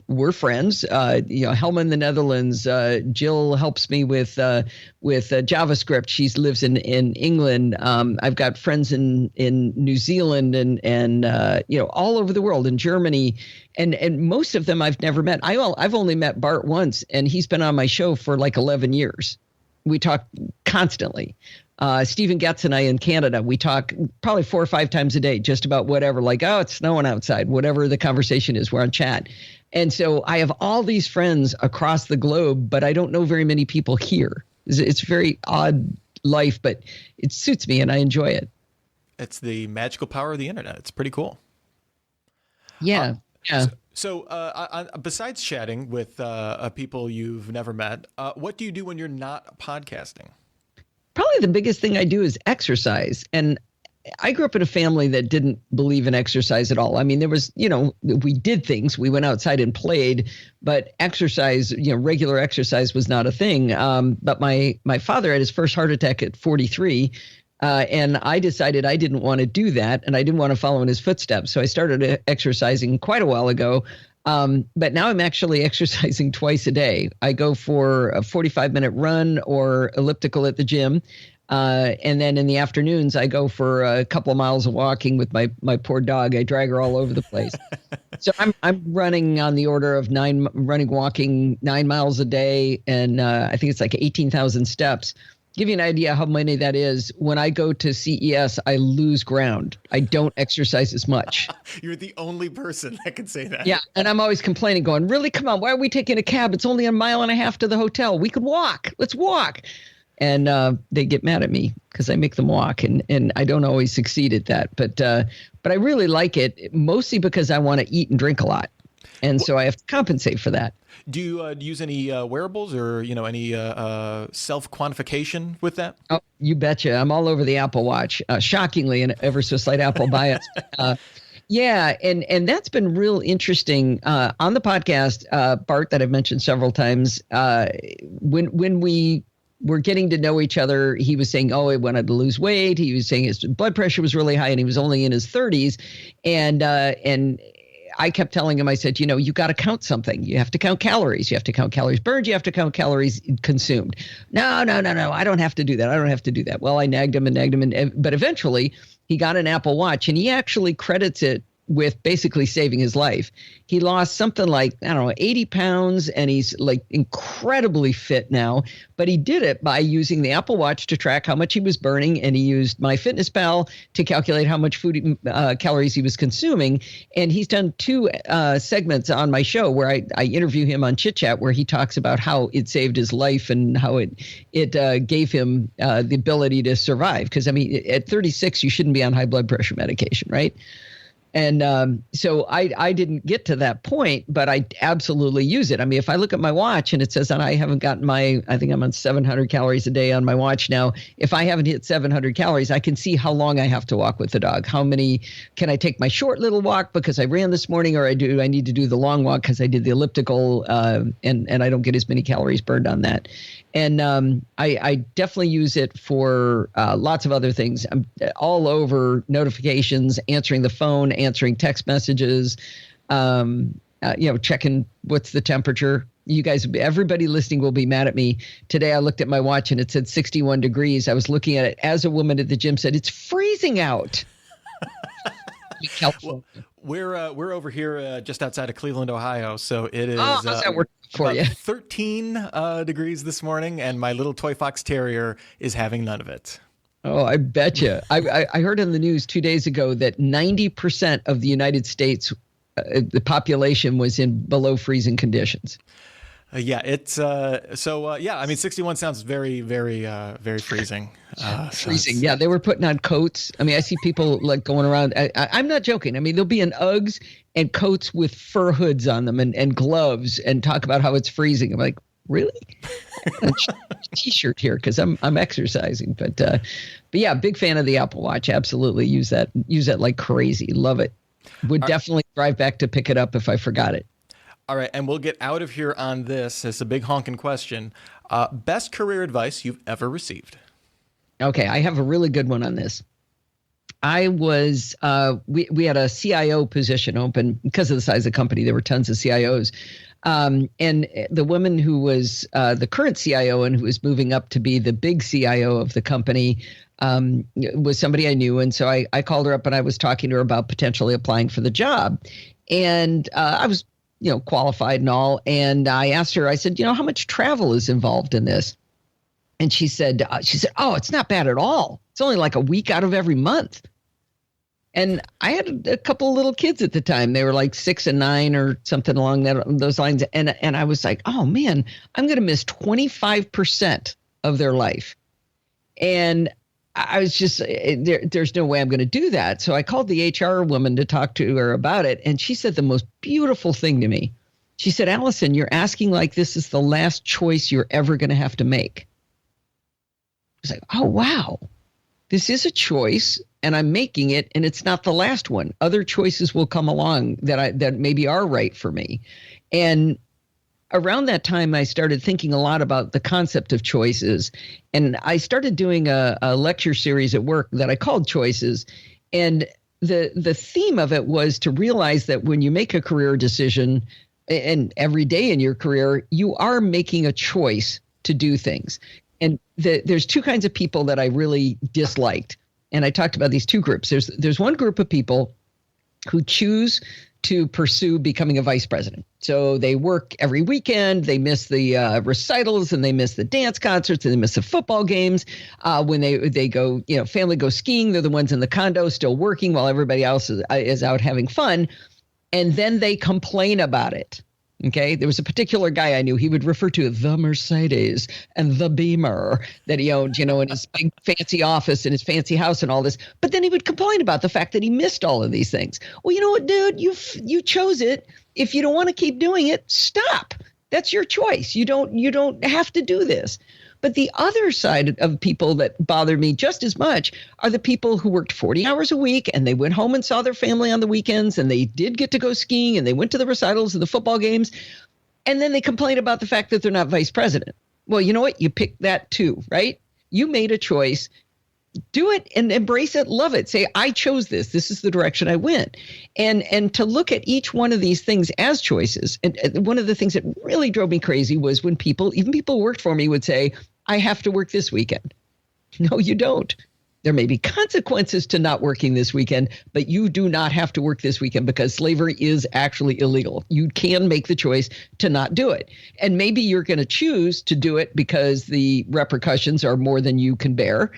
we're friends. Helma in the Netherlands. Jill helps me with JavaScript. She lives in England. I've got friends in New Zealand and all over the world, in Germany, and most of them I've never met. I've only met Bart once, and he's been on my show for like 11 years. We talk constantly. Stephen Getz and I in Canada, we talk probably 4 or 5 times a day, just about whatever, like, oh, it's snowing outside, whatever the conversation is, we're on chat. And so I have all these friends across the globe, but I don't know very many people here. It's a very odd life, but it suits me and I enjoy it. It's the magical power of the internet. It's pretty cool. Yeah. Yeah. So besides chatting with people you've never met, what do you do when you're not podcasting? Probably the biggest thing I do is exercise. And I grew up in a family that didn't believe in exercise at all. I mean, there was, we did things. We went outside and played, but exercise, regular exercise was not a thing. But my father had his first heart attack at 43. And I decided I didn't want to do that, and I didn't want to follow in his footsteps. So I started exercising quite a while ago. But now I'm actually exercising twice a day. I go for a 45-minute run or elliptical at the gym. And then in the afternoons, I go for a couple of miles of walking with my poor dog. I drag her all over the place. So I'm running on the order of walking 9 miles a day. And I think it's like 18,000 steps. Give you an idea how many that is. When I go to CES, I lose ground. I don't exercise as much. You're the only person that can say that. Yeah, and I'm always complaining, going, really, come on, why are we taking a cab? It's only 1.5 miles to the hotel. We could walk. Let's walk. And they get mad at me because I make them walk, and I don't always succeed at that. But I really like it, mostly because I want to eat and drink a lot. And so I have to compensate for that. Do you use any wearables or any self-quantification with that? Oh, you betcha. I'm all over the Apple Watch. Shockingly, an ever so slight Apple bias. Yeah, and that's been real interesting on the podcast, Bart, that I've mentioned several times. When we were getting to know each other, he was saying, oh, he wanted to lose weight. He was saying his blood pressure was really high, and he was only in his 30s, and I kept telling him, I said, you got to count something. You have to count calories. You have to count calories burned. You have to count calories consumed. No. I don't have to do that. Well, I nagged him, but eventually he got an Apple Watch, and he actually credits it with basically saving his life. He lost something like, 80 pounds, and he's like incredibly fit now, but he did it by using the Apple Watch to track how much he was burning, and he used MyFitnessPal to calculate how much food calories he was consuming. And he's done 2 segments on my show where I interview him on Chit Chat, where he talks about how it saved his life and how it gave him the ability to survive. Because, at 36, you shouldn't be on high blood pressure medication, right? And so I didn't get to that point, but I absolutely use it. If I look at my watch and it says that I haven't gotten I think I'm on 700 calories a day on my watch now. If I haven't hit 700 calories, I can see how long I have to walk with the dog. How many can I take my short little walk because I ran this morning, or I need to do the long walk because I did the elliptical, and I don't get as many calories burned on that. And I definitely use it for lots of other things. I'm all over notifications, answering the phone, answering text messages, checking what's the temperature. You guys, everybody listening will be mad at me. Today I looked at my watch and it said 61 degrees. I was looking at it as a woman at the gym said, it's freezing out. We're over here just outside of Cleveland, Ohio, so it is how's that working for about you? 13 degrees this morning, and my little toy fox terrier is having none of it. Oh, I bet you. I heard on the news 2 days ago that 90% of the United States, the population was in below freezing conditions. It's I mean, 61 sounds very, very, very freezing. Freezing. Yeah, they were putting on coats. I mean, I see people like going around. I'm not joking. I mean, they'll be in Uggs and coats with fur hoods on them and gloves and talk about how it's freezing. I'm like, really? T-shirt here because I'm exercising. But yeah, big fan of the Apple Watch. Absolutely use that like crazy. Love it. Would definitely drive back to pick it up if I forgot it. All right, and we'll get out of here on this. It's a big honking question. Best career advice you've ever received? Okay, I have a really good one on this. I was we had a CIO position open because of the size of the company. There were tons of CIOs. And the woman who was the current CIO and who was moving up to be the big CIO of the company was somebody I knew. And so I called her up and I was talking to her about potentially applying for the job. And I was, qualified and all. And I asked her, I said, how much travel is involved in this? And she said, oh, it's not bad at all. It's only like a week out of every month. And I had a couple of little kids at the time. They were like 6 and 9 or something along those lines. And I was like, oh, man, I'm going to miss 25% of their life. And I was just, there's no way I'm going to do that. So I called the HR woman to talk to her about it. And she said the most beautiful thing to me. She said, Allison, you're asking like this is the last choice you're ever going to have to make. I was like, oh, wow, this is a choice. And I'm making it, and it's not the last one. Other choices will come along that maybe are right for me. And around that time, I started thinking a lot about the concept of choices. And I started doing a lecture series at work that I called Choices. And the theme of it was to realize that when you make a career decision, and every day in your career, you are making a choice to do things. And there's two kinds of people that I really disliked. And I talked about these two groups. There's one group of people who choose to pursue becoming a vice president. So they work every weekend. They miss the recitals and they miss the dance concerts and they miss the football games. When they go, family goes skiing. They're the ones in the condo still working while everybody else is out having fun. And then they complain about it. Okay, there was a particular guy I knew. He would refer to the Mercedes and the Beamer that he owned, in his big fancy office and his fancy house and all this. But then he would complain about the fact that he missed all of these things. Well, you know what, dude? You chose it. If you don't want to keep doing it, stop. That's your choice. You don't have to do this. But the other side of people that bother me just as much are the people who worked 40 hours a week and they went home and saw their family on the weekends and they did get to go skiing and they went to the recitals and the football games. And then they complain about the fact that they're not vice president. Well, you know what? You picked that too, right? You made a choice. Do it and embrace it. Love it. Say, I chose this. This is the direction I went. And to look at each one of these things as choices. And one of the things that really drove me crazy was when even people who worked for me would say, I have to work this weekend. No, you don't. There may be consequences to not working this weekend, but you do not have to work this weekend because slavery is actually illegal. You can make the choice to not do it. And maybe you're going to choose to do it because the repercussions are more than you can bear,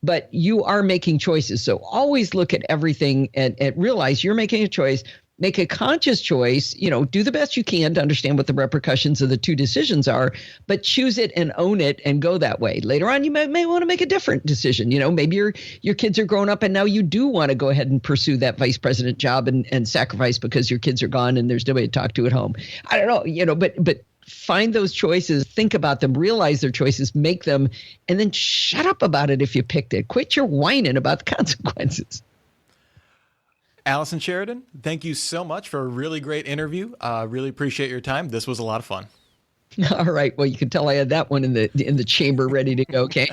but you are making choices. So always look at everything and realize you're making a choice. Make a conscious choice, do the best you can to understand what the repercussions of the two decisions are, but choose it and own it and go that way. Later on, you may want to make a different decision. Maybe your kids are grown up and now you do want to go ahead and pursue that vice president job and sacrifice because your kids are gone and there's nobody to talk to at home. I don't know, but find those choices, think about them, realize their choices, make them, and then shut up about it if you picked it. Quit your whining about the consequences. Allison Sheridan, thank you so much for a really great interview. Really appreciate your time. This was a lot of fun. All right. Well, you can tell I had that one in the chamber ready to go. Okay.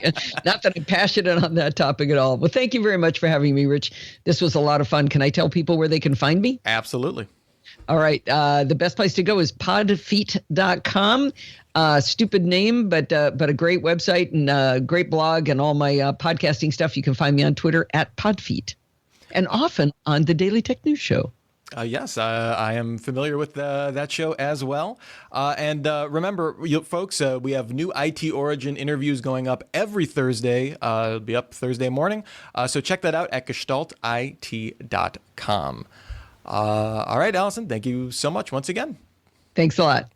Not that I'm passionate on that topic at all. Well, thank you very much for having me, Rich. This was a lot of fun. Can I tell people where they can find me? Absolutely. All right. The best place to go is podfeet.com. Stupid name, but a great website and a great blog and all my podcasting stuff. You can find me on Twitter at podfeet. And often on the Daily Tech News Show. Yes, I am familiar with that show as well. And remember, folks, we have new IT Origin interviews going up every Thursday. It'll be up Thursday morning. So check that out at gestaltit.com. All right, Allison, thank you so much once again. Thanks a lot.